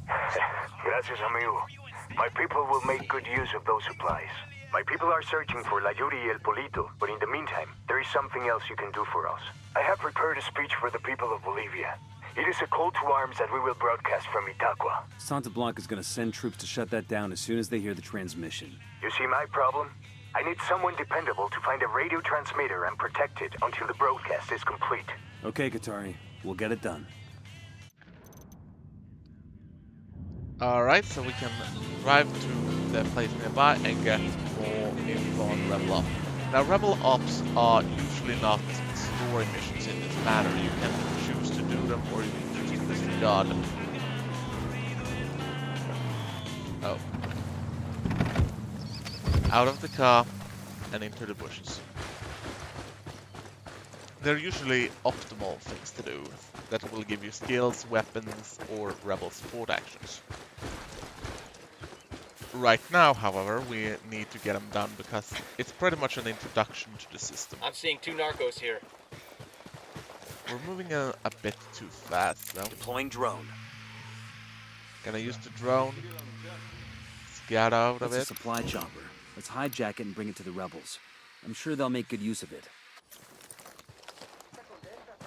Gracias, amigo. My people will make good use of those supplies. My people are searching for La Yuri y El Polito, but in the meantime, there is something else you can do for us. I have prepared a speech for the people of Bolivia. It is a call to arms that we will broadcast from Itacua. Santa Blanca's gonna send troops to shut that down as soon as they hear the transmission. You see my problem? I need someone dependable to find a radio transmitter and protect it until the broadcast is complete. Okay, Qatari. We'll get it done. Alright, so we can drive to the place nearby and get more info on Rebel Ops. Now, Rebel Ops are usually not story missions in this manner. You can choose to do them or you can choose to disregard them. Oh. Out of the car and into the bushes. They're usually optimal things to do that will give you skills, weapons, or rebel support actions. Right now, however, we need to get them done because it's pretty much an introduction to the system. I'm seeing 2 narcos here. We're moving a bit too fast though. Deploying drone. Gonna use the drone. Scout out of That's a it. supply chopper. Let's hijack it and bring it to the rebels. I'm sure they'll make good use of it.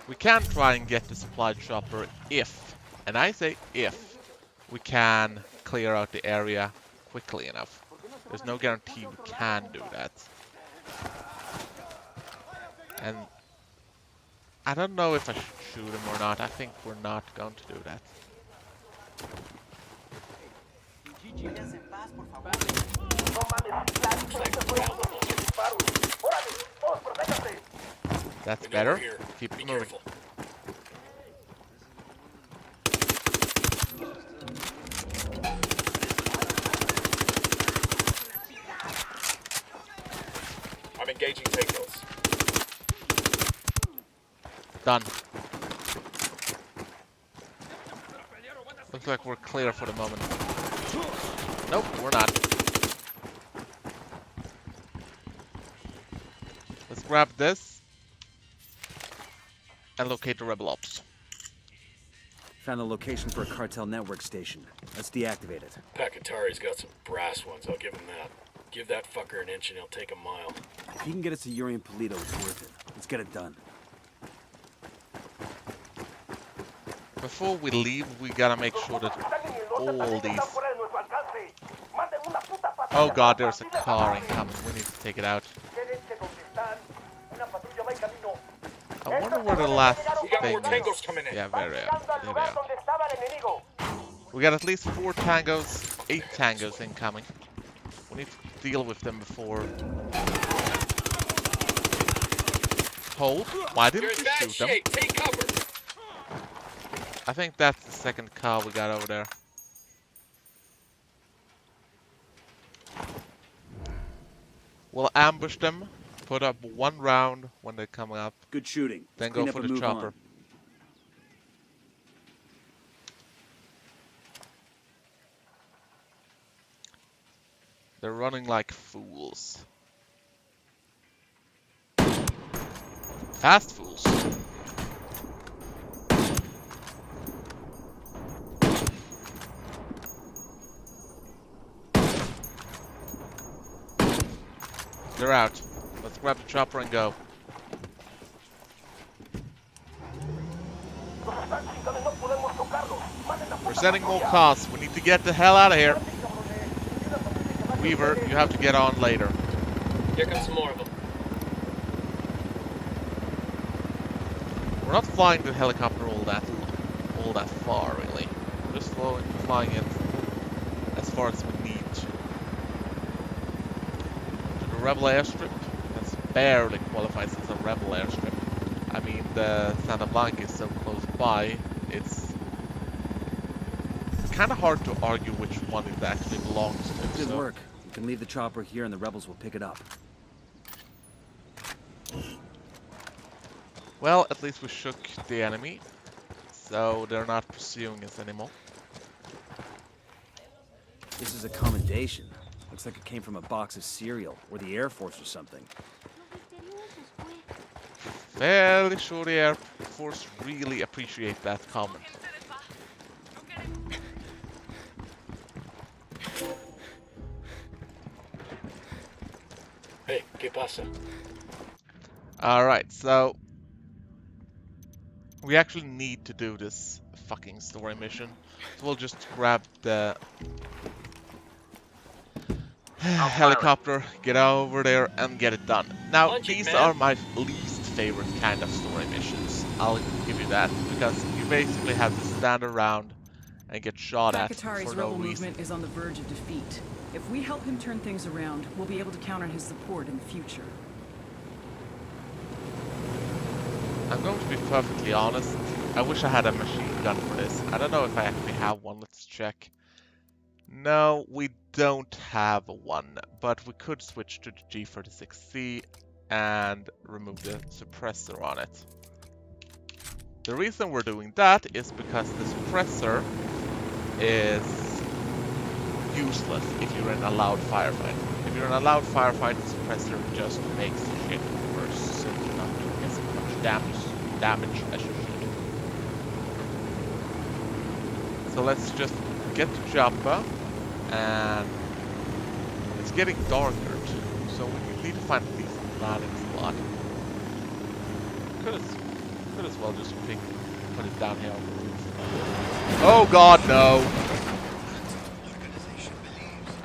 We can try and get the supply chopper if, and I say if, we can clear out the area quickly enough. There's no guarantee we can do that. And I don't know if I should shoot him or not. I think we're not going to do that. That's better. Keep it moving. Careful. I'm engaging takeoffs. Done. Looks like we're clear for the moment. Nope, we're not. Let's grab this and locate the Rebel Ops. Found the location for a cartel network station. Let's deactivate it. Pacatari's got some brass ones, I'll give him that. Give that fucker an inch and he'll take a mile. If he can get us to Yuri and Polito, it's worth it. Let's get it done. Before we leave, we gotta make sure that all these... Oh god, there's a car incoming. We need to take it out. I wonder where the last thing is. Yeah, there they are. We got at least 4 tangos, 8 tangos incoming. We need to deal with them before... Hold? Why didn't you shoot them? Take cover. I think that's the second car we got over there. We'll ambush them, put up 1 round when they come up, Good shooting. then Let's clean go up for and the move chopper. on. They're running like fools. Fast fools. They're out. Let's grab the chopper and go. We're sending more cars. We need to get the hell out of here. Weaver, you have to get on later. Here comes some more of them. We're not flying the helicopter all that far, really. We're just flying it as far as we need to. To the rebel airstrip, that's barely qualifies as a rebel airstrip. I mean, the Santa Blanca is so close by, it's kind of hard to argue which one it actually belongs to. Good work. You can leave the chopper here and the rebels will pick it up. Well, at least we shook the enemy, so they're not pursuing us anymore. This is a commendation. Looks like it came from a box of cereal, or the Air Force or something. Fairly sure the Air Force really appreciate that comment. Hey, ¿qué pasa? Alright, so we actually need to do this fucking story mission. So we'll just grab the helicopter, get over there and get it done. Now, these are my least favorite kind of story missions. I'll give you that, because you basically have to stand around and get shot at Atari's for no rebel reason. movement is on the verge of defeat. If we help him turn things around, we'll be able to count on his support in the future. I'm going to be perfectly honest. I wish I had a machine gun for this. I don't know if I actually have one. Let's check. No, we don't have one, but we could switch to the G36C and remove the suppressor on it. The reason we're doing that is because the suppressor is useless if you're in a loud firefight. If you're in a loud firefight, the suppressor just makes shit worse, so you're not doing as much damage as you should. So let's just get the chopper, and it's getting darker too, so we need to find a decent landing spot. Could as well just put it down here on the roof. Oh god, no!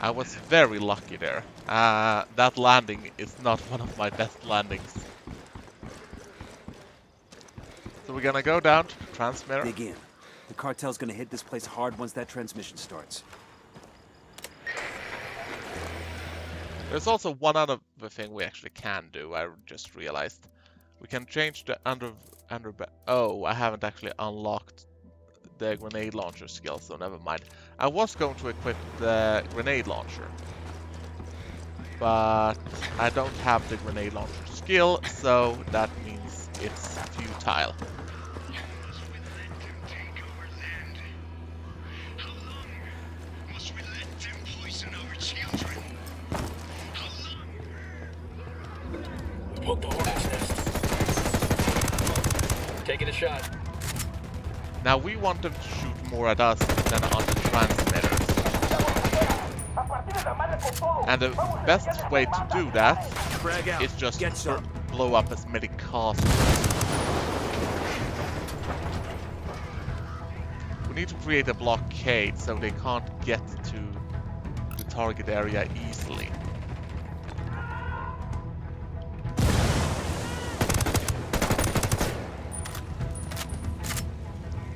I was very lucky there. That landing is not one of my best landings. So we're gonna go down to the transmitter. Dig in. The cartel's gonna hit this place hard once that transmission starts. There's also one other thing we actually can do, I just realized. We can change the oh, I haven't actually unlocked the grenade launcher skill, so never mind. I was going to equip the grenade launcher, but I don't have the grenade launcher skill, so that means it's futile. Poke the hornet's nest. Taking a shot. Now we want them to shoot more at us than on the transmitters. And the best way to do that is just blow up as many cars as possible. We need to create a blockade so they can't get to the target area easily.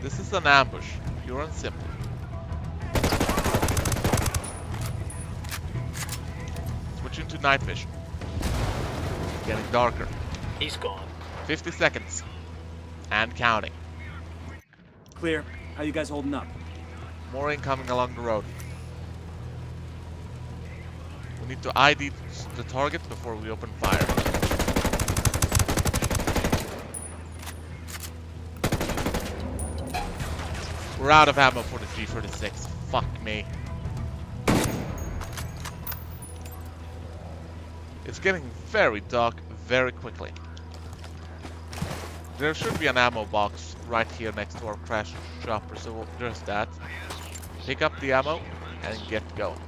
This is an ambush, pure and simple. Switching to night vision. It's getting darker. He's gone. 50 seconds. And counting. Clear. How you guys holding up? More incoming along the road. We need to ID the target before we open fire. We're out of ammo for the G36. Fuck me. It's getting very dark very quickly. There should be an ammo box right here next to our crash chopper, so there's that. Pick up the ammo and get going.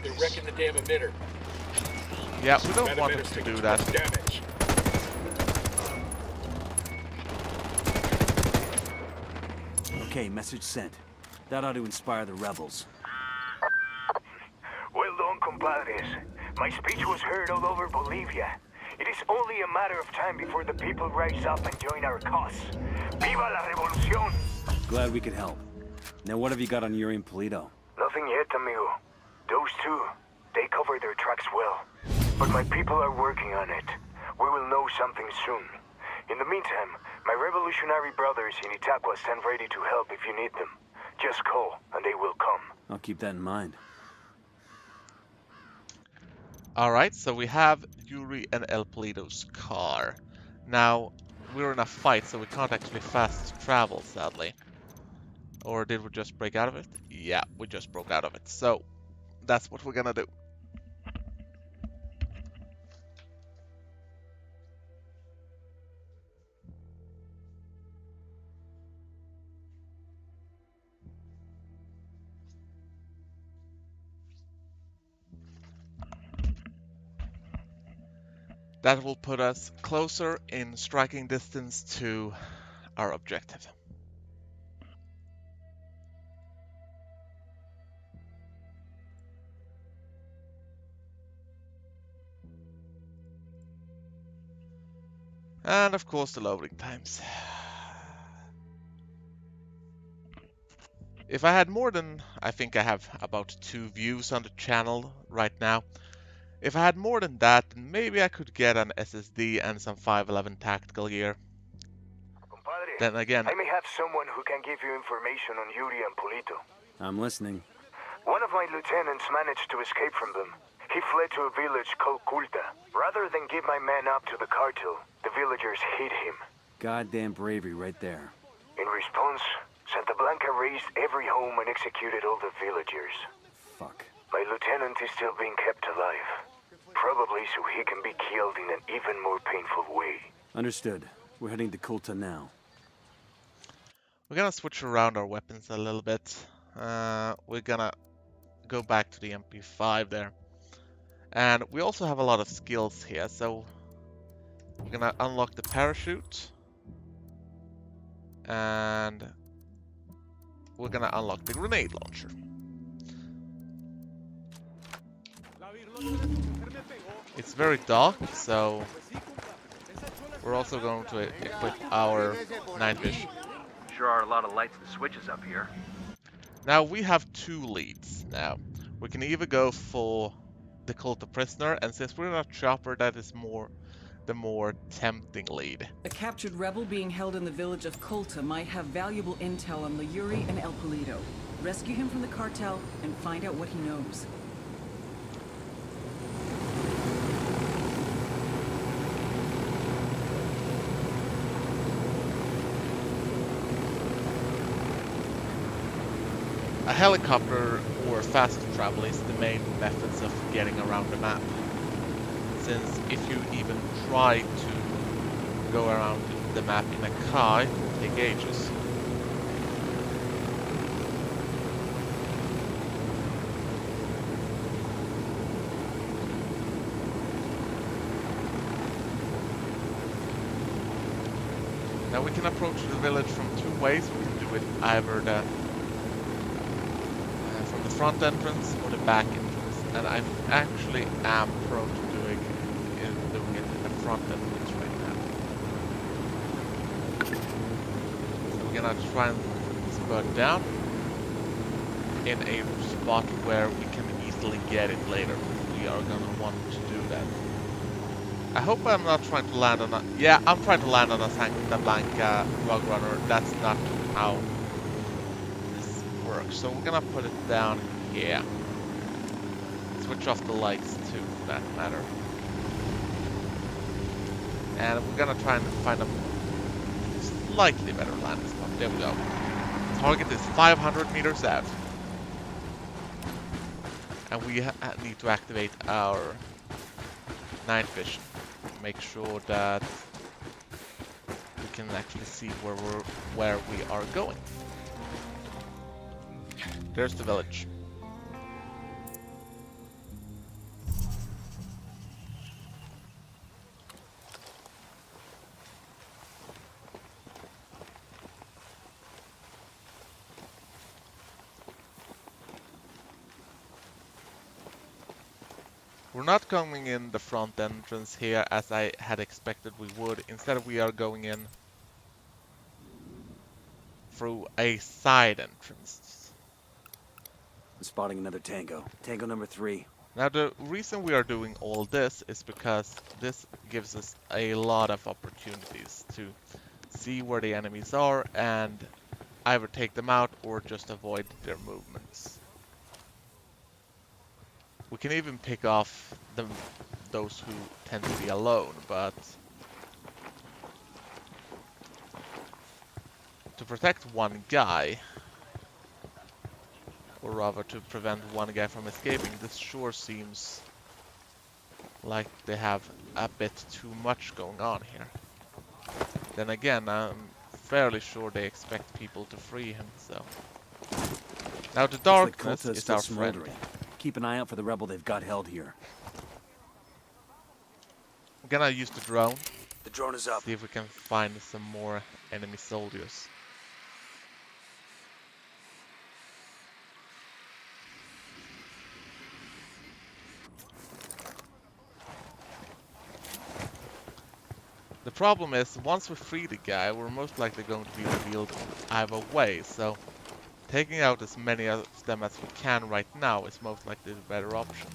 They're wrecking the damn emitter. Yeah, we don't want him to do that. Damage. Okay, message sent. That ought to inspire the rebels. Well done, compadres. My speech was heard all over Bolivia. It is only a matter of time before the people rise up and join our cause. Viva la revolución! Glad we could help. Now what have you got on Yuri and Polito? Nothing yet, amigo. Those two, they cover their tracks well. But my people are working on it. We will know something soon. In the meantime, my revolutionary brothers in Itacua stand ready to help if you need them. Just call, and they will come. I'll keep that in mind. Alright, so we have Yuri and El Polito's car. Now, we're in a fight, so we can't actually fast travel, sadly. Or did we just break out of it? Yeah, we just broke out of it. So, that's what we're gonna do. That will put us closer in striking distance to our objective. And of course the loading times. If I had more than, I think I have about 2 views on the channel right now. If I had more than that, then maybe I could get an SSD and some 511 tactical gear. Compadre, Then again, I may have someone who can give you information on Yuri and Polito. I'm listening. One of my lieutenants managed to escape from them. He fled to a village called Culta. Rather than give my men up to the cartel, the villagers hid him. Goddamn bravery right there. In response, Santa Blanca razed every home and executed all the villagers. Fuck. My lieutenant is still being kept alive. Probably so he can be killed in an even more painful way. Understood. We're heading to Kulta now. we're gonna switch around our weapons a little bit. We're gonna go back to the MP5 there. And we also have a lot of skills here, so we're gonna unlock the parachute. And we're gonna unlock the grenade launcher. It's very dark, so we're also going to equip our night vision. Sure are a lot of lights and switches up here. Now we have 2 leads now. We can either go for the cult of prisoner, and since we're not chopper, that is the more tempting lead. A captured rebel being held in the village of Culta might have valuable intel on the Yuri and El Polito. Rescue him from the cartel and find out what he knows. A helicopter or fast travel is the main methods of getting around the map. Since if you even try to go around the map in a car, it will take ages. Now we can approach the village from 2 ways. We can do it either from the front entrance or the back entrance, and I actually am prone to doing it in the front entrance right now. So we're gonna try and spurt down in a spot where we can easily get it later. We are gonna want to do that. I hope I'm not trying to land on a... Yeah, I'm trying to land on a Santa Blanca Rug Runner. That's not how this works. So we're gonna put it down here. Switch off the lights too, for that matter. And we're gonna try and find a slightly better landing spot. There we go. Target is 500 meters out. And we need to activate our night vision. Make sure that we can actually see where we are going. There's the village. We're not coming in the front entrance here as I had expected we would. Instead, we are going in through a side entrance. I'm spotting another tango. Tango number 3. Now, the reason we are doing all this is because this gives us a lot of opportunities to see where the enemies are and either take them out or just avoid their movements. We can even pick off those who tend to be alone, but to protect one guy, or rather to prevent one guy from escaping, this sure seems like they have a bit too much going on here. Then again, I'm fairly sure they expect people to free him, so... Now the darkness is our friend. Keep an eye out for the rebel they've got held here. I'm gonna use the drone. The drone is up. See if we can find some more enemy soldiers. The problem is, once we free the guy, we're most likely going to be revealed either way, so taking out as many of them as we can right now is most likely the better option.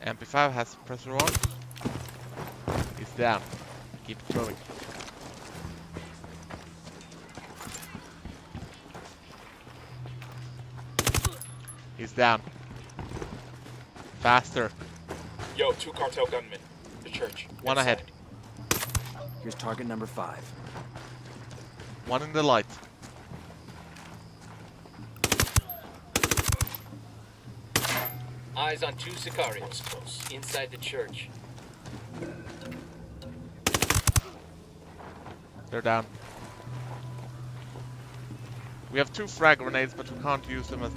MP5 has pressure on. He's down. Keep it going. He's down. Faster. Yo, 2 cartel gunmen. The church. One ahead. Here's target number 5. One in the light. Eyes on 2 Sicarios close, inside the church. They're down. We have 2 frag grenades, but we can't use them as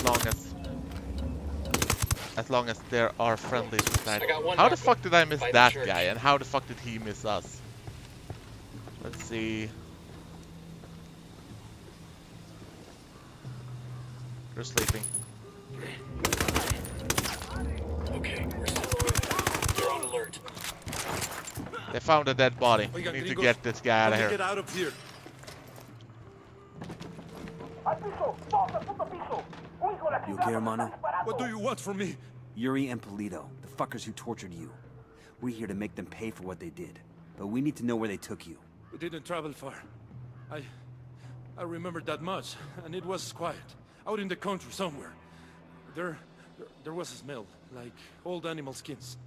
long as there are friendlies inside. How the fuck did I miss that guy, and how the fuck did he miss us? Let's see. They're sleeping. Okay, we're still alert. They're on alert. They found a dead body. We need to get this guy out of here. Get out of here. You okay, hermano? What do you want from me? Yuri and Polito, the fuckers who tortured you. We're here to make them pay for what they did. But we need to know where they took you. We didn't travel far. I remember that much, and it was quiet. Out in the country somewhere. There was a smell, like old animal skins.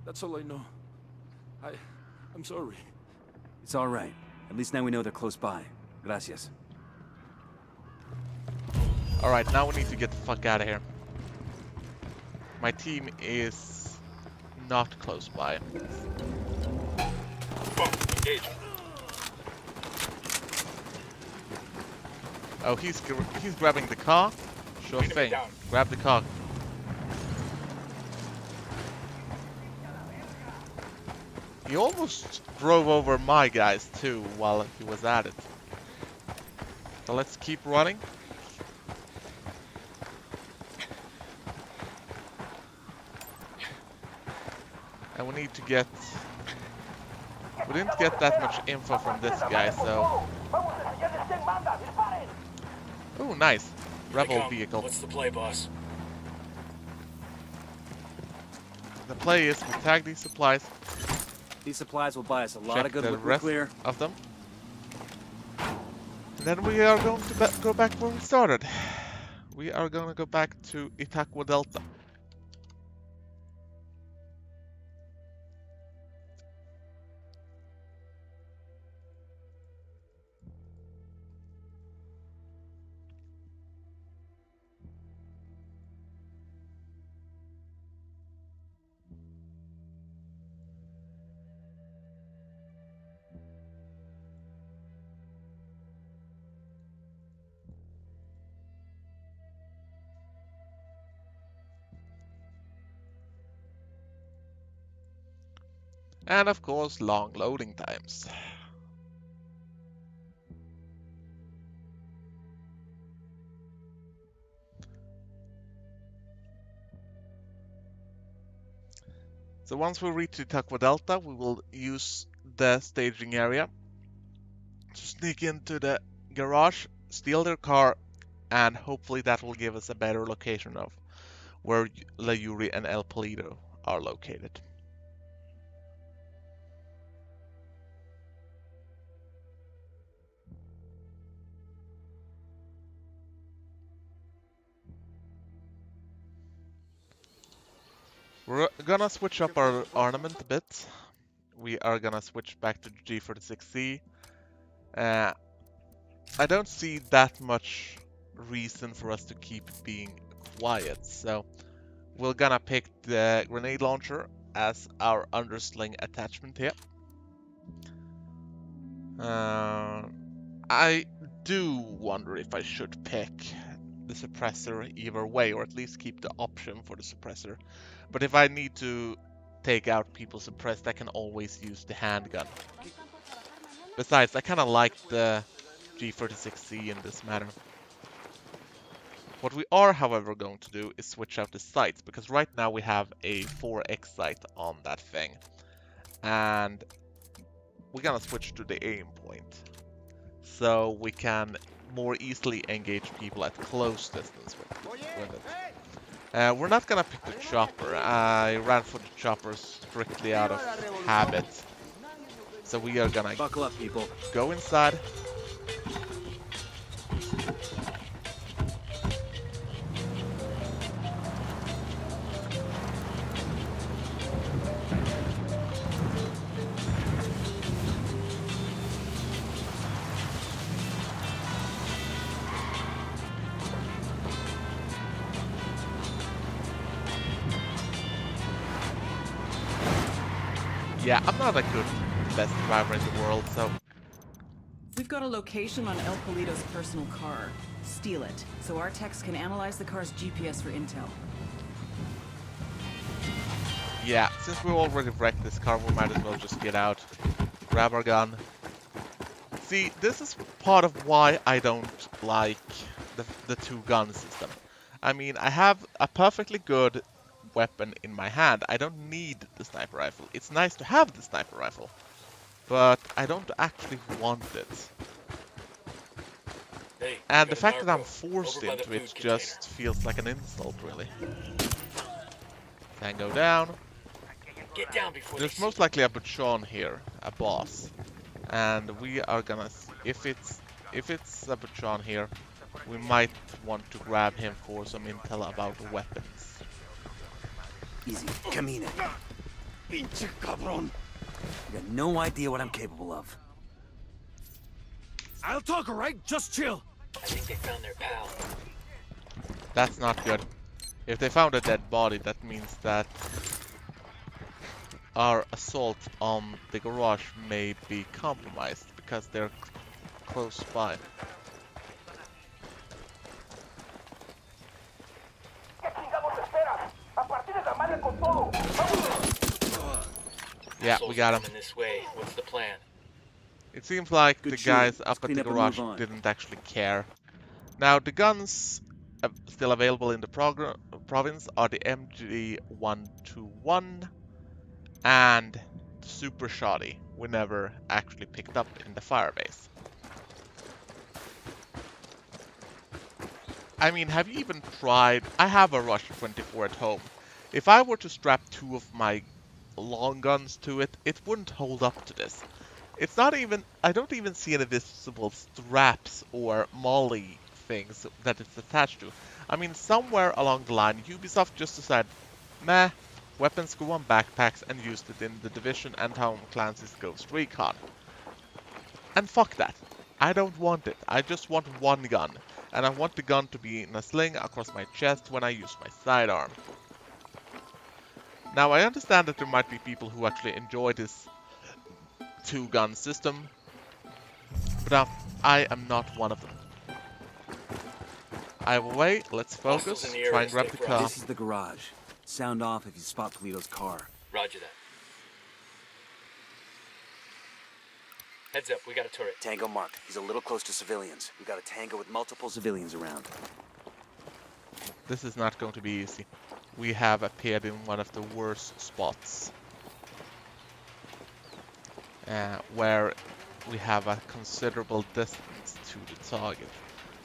That's all I know. I'm sorry. It's all right. At least now we know they're close by. Gracias. Alright, now we need to get the fuck out of here. My team is not close by. Engage. Oh, he's grabbing the car? Sure thing. Grab the car. He almost drove over my guys too while he was at it. So let's keep running. And we need to get... We didn't get that much info from this guy, so... Oh, nice. Rebel Recon, vehicle. What's the play, boss? The play is we tag these supplies. These supplies will buy us a lot Check of good the loot. rest Clear. of them. And then we are going to go back where we started. We are going to go back to Itacua Delta. And of course, long loading times. So once we reach Itacua Delta, we will use the staging area to sneak into the garage, steal their car, and hopefully that will give us a better location of where Layuri and El Polito are located. We're gonna switch up our ornament a bit. We are gonna switch back to G46C. I don't see that much reason for us to keep being quiet, so we're gonna pick the grenade launcher as our undersling attachment here. I do wonder if I should pick the suppressor either way, or at least keep the option for the suppressor. But if I need to take out people suppressed, I can always use the handgun. Besides, I kind of like the G46C in this matter. What we are, however, going to do is switch out the sights, because right now we have a 4x sight on that thing. And we're gonna switch to the aim point, so we can more easily engage people at close distance with it. We're not gonna pick the chopper. I ran for the chopper strictly out of habit. So we are gonna buckle up, people. Go inside. Yeah, I'm not a good best driver in the world, so... We've got a location on El Polito's personal car. Steal it, so our techs can analyze the car's GPS for intel. Yeah, since we already wrecked this car, we might as well just get out, grab our gun. See, this is part of why I don't like the two-gun system. I mean, I have a perfectly good weapon in my hand. I don't need the sniper rifle. It's nice to have the sniper rifle, but I don't actually want it. Hey, and the fact that I'm forced into it just feels like an insult, really. Tango down. Get down before There's most likely a Butchon here, a boss, and we are gonna. If it's a Butchon here, we might want to grab him for some intel about weapons. Easy, camina. Pinche cabrón. You got no idea what I'm capable of. I'll talk, alright? Just chill. I think they found their pal. That's not good. If they found a dead body, that means that our assault on the garage may be compromised because they're close by. Yeah, we got him. This way. What's the plan? It seems like Good the shooting. guys Let's up at clean the up and garage move on. didn't actually care. Now, the guns still available in the province are the MG121 and the Super Shoddy. We never actually picked up in the firebase. I mean, have you even tried? I have a Rush 24 at home. If I were to strap two of my long guns to it, it wouldn't hold up to this. It's not even, I don't even see any visible straps or molly things that it's attached to. I mean, somewhere along the line, Ubisoft just decided, meh, weapons go on backpacks, and used it in The Division and Tom Clancy's Ghost Recon. And fuck that. I don't want it. I just want one gun. And I want the gun to be in a sling across my chest when I use my sidearm. Now, I understand that there might be people who actually enjoy this two-gun system, but I am not one of them. Either way, let's focus, try and grab the car. This is the garage. Sound off if you spot Polito's car. Roger that. Heads up, we got a turret. Tango marked. He's a little close to civilians. We got a tango with multiple civilians around. This is not going to be easy. We have appeared in one of the worst spots. where we have a considerable distance to the target.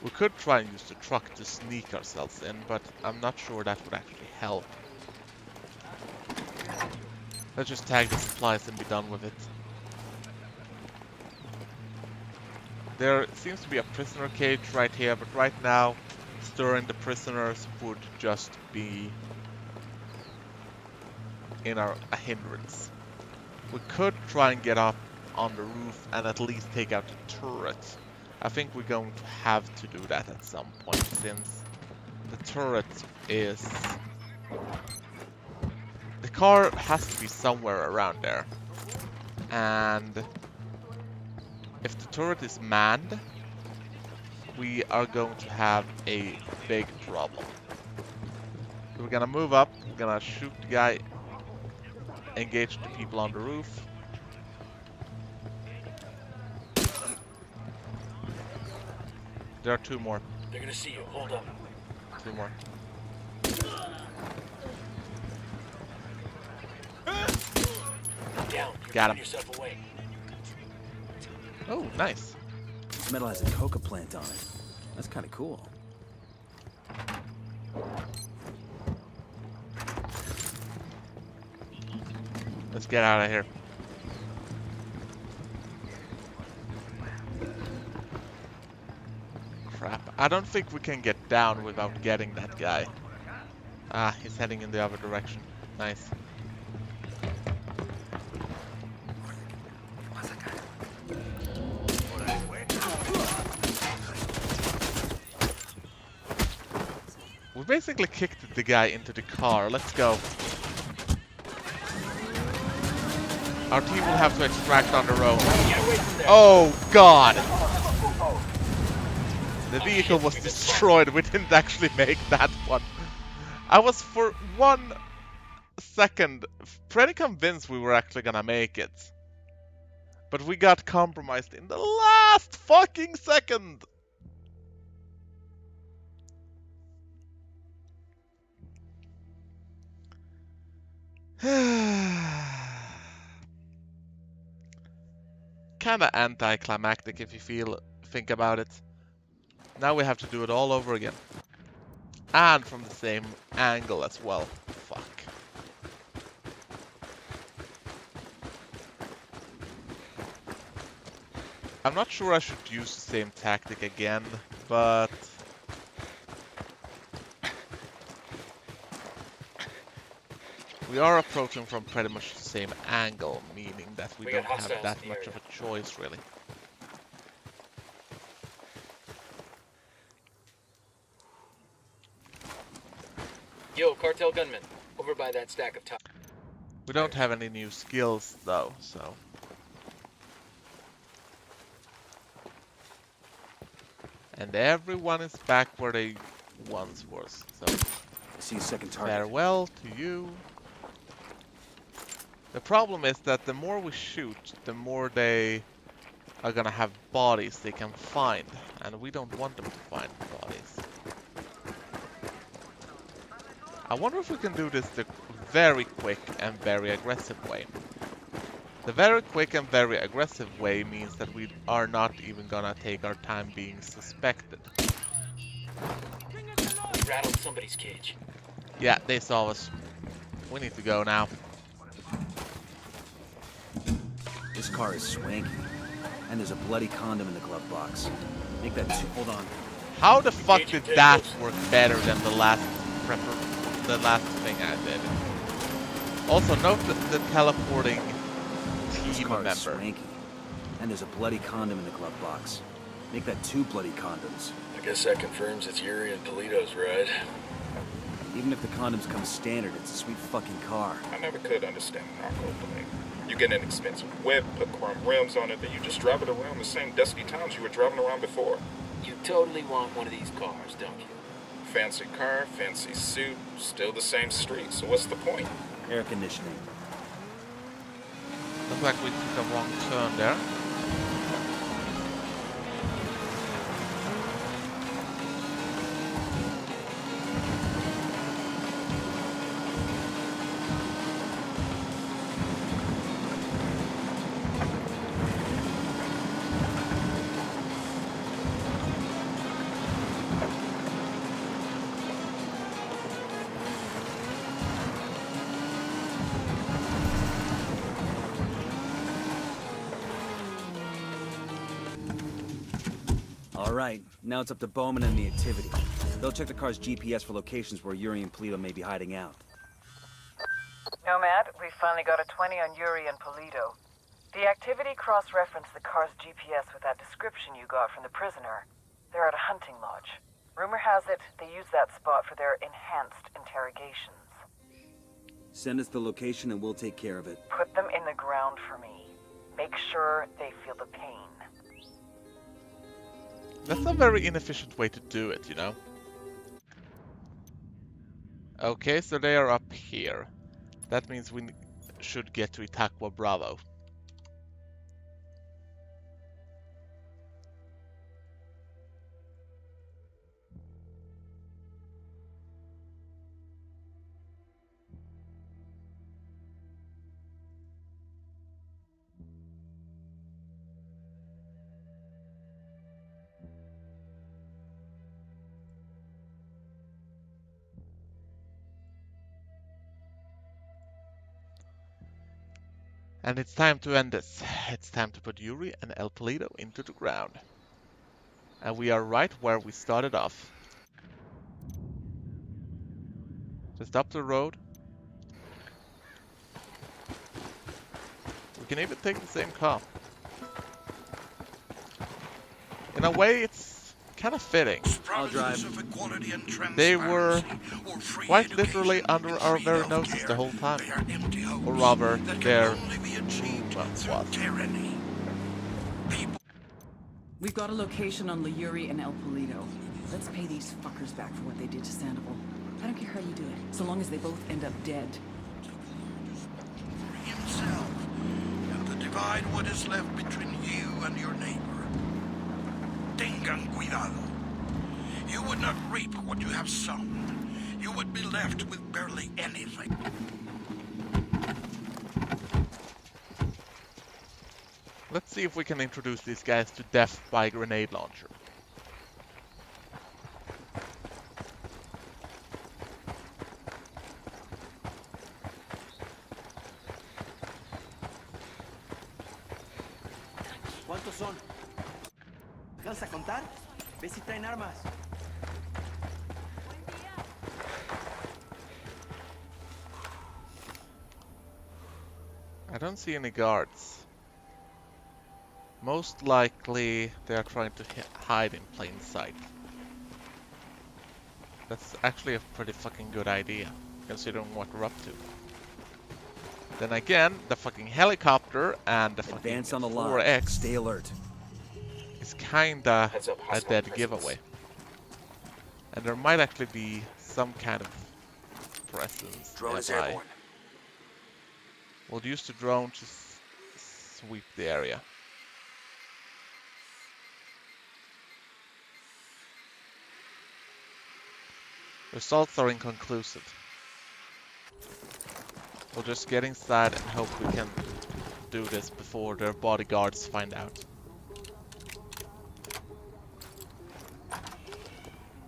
We could try and use the truck to sneak ourselves in, but I'm not sure that would actually help. Let's just tag the supplies and be done with it. There seems to be a prisoner cage right here, but right now, stirring the prisoners would just be a hindrance. We could try and get up on the roof and at least take out the turret. I think we're going to have to do that at some point, since the turret is... The car has to be somewhere around there. And if the turret is manned, we are going to have a big problem. We're gonna move up, we're gonna shoot the guy, engage the people on the roof. There are two more. They're gonna see you. Hold up. Two more. Down. You're Got him. yourself away. Oh, nice. This metal has a coca plant on it. That's kind of cool. Let's get out of here. Crap. I don't think we can get down without getting that guy. Ah, he's heading in the other direction. Nice. We basically kicked the guy into the car. Let's go. Our team will have to extract on the road. Oh god! The vehicle was destroyed. We didn't actually make that one. I was for 1 second pretty convinced we were actually gonna make it. But we got compromised in the last fucking second! Kinda anticlimactic if you think about it. Now we have to do it all over again. And from the same angle as well. Fuck. I'm not sure I should use the same tactic again, but... we are approaching from pretty much the same angle, meaning that we don't have that much of a choice, really. Yo, cartel gunman, over by that stack of top. We don't have any new skills, though, so... and everyone is back where they once was, so... I see a second target. Farewell to you. The problem is that the more we shoot, the more they are gonna have bodies they can find, and we don't want them to find bodies. I wonder if we can do this the very quick and very aggressive way. The very quick and very aggressive way means that we are not even gonna take our time being suspected. We rattled somebody's cage. Yeah, they saw us. We need to go now. This car is swanky. And there's a bloody condom in the glove box. Make that two. Hold on. How the fuck did that work better than the last thing I did? Also, note the teleporting This team car member. is swanky. And there's a bloody condom in the glove box. Make that 2 bloody condoms. I guess that confirms it's Yuri and Polito's ride. Even if the condoms come standard, it's a sweet fucking car. I never could understand narco play. You get an expensive whip, put chrome rims on it, then you just drive it around the same dusty towns you were driving around before. You totally want one of these cars, don't you? Fancy car, fancy suit, still the same street, so what's the point? Air conditioning. Looks like we took a wrong turn there. Alright, now it's up to Bowman and the activity. They'll check the car's GPS for locations where Yuri and Polito may be hiding out. Nomad, we finally got a 20 on Yuri and Polito. The activity cross-referenced the car's GPS with that description you got from the prisoner. They're at a hunting lodge. Rumor has it they use that spot for their enhanced interrogations. Send us the location and we'll take care of it. Put them in the ground for me. Make sure they feel the pain. That's a very inefficient way to do it, you know? Okay, so they are up here. That means we should get to Itacua Bravo. And it's time to end this. It's time to put Yuri and El Polito into the ground. And we are right where we started off. Just up the road. We can even take the same car. In a way, it's kind of fitting. I'll drive. They were quite literally under our very noses the whole time. Or rather, their movement was. We've got a location on Yuri and El Polito. Let's pay these fuckers back for what they did to Sandoval. I don't care how you do it, so long as they both end up dead. Himself, and to divide what is left between you and your neighbor. Tengan cuidado. You would not reap what you have sown. You would be left with barely anything. Let's see if we can introduce these guys to death by grenade launcher. ¿Cuántos son? ¿Alcanza a contar? Ve si traen armas. I don't see any guards. Most likely they are trying to hide in plain sight. That's actually a pretty fucking good idea, considering what we're up to. Then again, the fucking helicopter and the fucking Advance on the 4X line. Stay alert. Is kinda a dead giveaway. And there might actually be some kind of presence nearby. We'll use the drone to sweep the area. Results are inconclusive. We'll just get inside and hope we can do this before their bodyguards find out.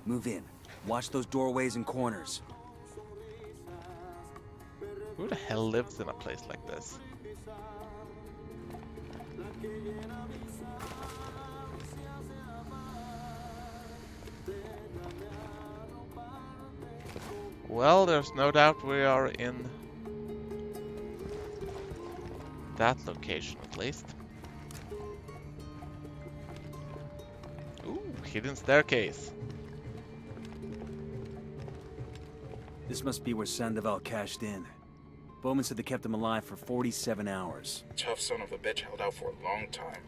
Move in. Watch those doorways and corners. Who the hell lives in a place like this? Well, there's no doubt we are in that location at least. Ooh, hidden staircase. This must be where Sandoval cashed in. Bowman said they kept him alive for 47 hours. Tough son of a bitch held out for a long time.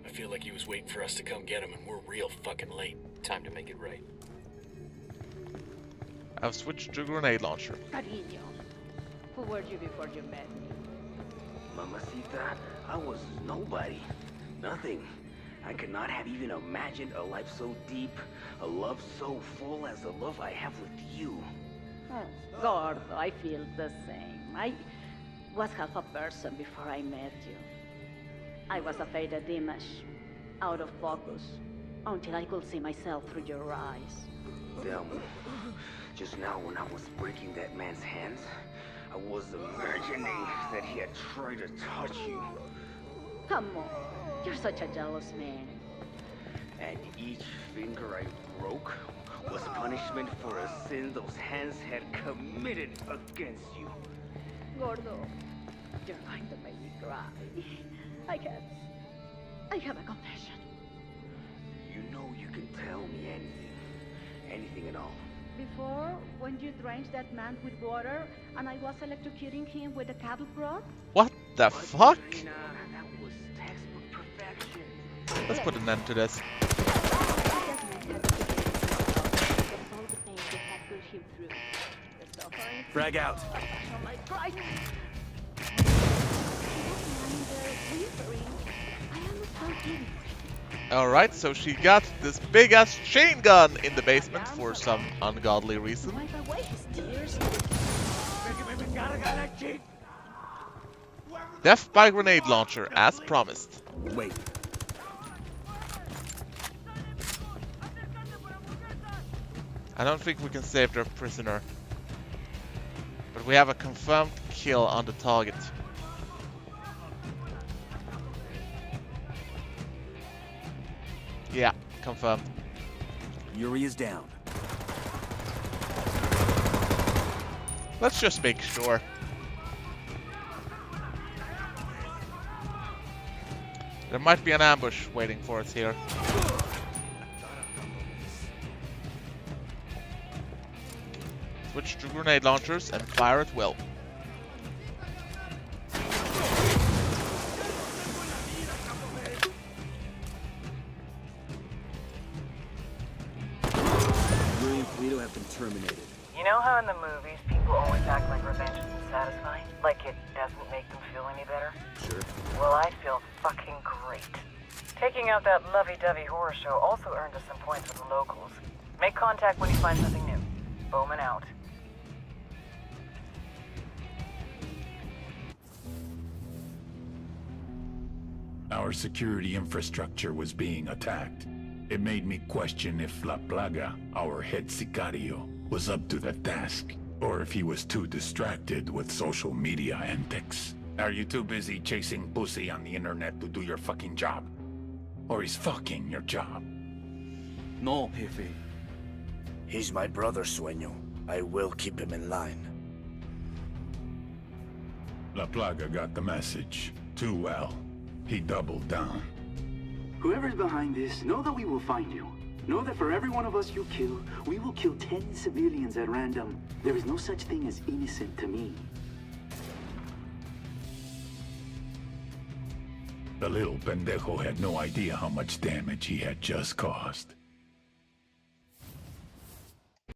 I feel like he was waiting for us to come get him, and we're real fucking late. Time to make it right. I've switched to grenade launcher. Cariño, who were you before you met me? Mamacita, I was nobody. Nothing. I could not have even imagined a life so deep, a love so full as the love I have with you. Oh, Gordo, I feel the same. I was half a person before I met you. I was a faded image, out of focus, until I could see myself through your eyes. Thelma, just now when I was breaking that man's hands, I was imagining that he had tried to touch you. Come on, you're such a jealous man. And each finger I broke was punishment for a sin those hands had committed against you. Gordo, you're going to make me cry. I have a confession. You know you can tell me anything. Anything at all. Before, when you drenched that man with water, and I was electrocuting him with a cattle prod? What the fuck? That was textbook perfection. Let's put an end to this. Frag out. Alright, so she got this big ass chain gun in the basement for some ungodly reason. Death by grenade launcher, as promised. Wait. I don't think we can save their prisoner. But we have a confirmed kill on the target. Yeah, confirmed. Yuri is down. Let's just make sure. There might be an ambush waiting for us here. Switch to grenade launchers and fire at will. Yuri and Polito have been terminated. You know how in the movies people always act like revenge isn't satisfying? Like it doesn't make them feel any better? Sure. Well, I feel fucking great. Taking out that lovey-dovey horror show also earned us some points with the locals. Make contact when you find something new. Bowman out. Our security infrastructure was being attacked. It made me question if La Plaga, our head sicario, was up to the task, or if he was too distracted with social media antics. Are you too busy chasing pussy on the internet to do your fucking job? Or is fucking your job? No, Jefe. He's my brother, Sueño. I will keep him in line. La Plaga got the message. Too well. He doubled down. Whoever's behind this, know that we will find you. Know that for every one of us you kill, we will kill 10 civilians at random. There is no such thing as innocent to me. The little pendejo had no idea how much damage he had just caused.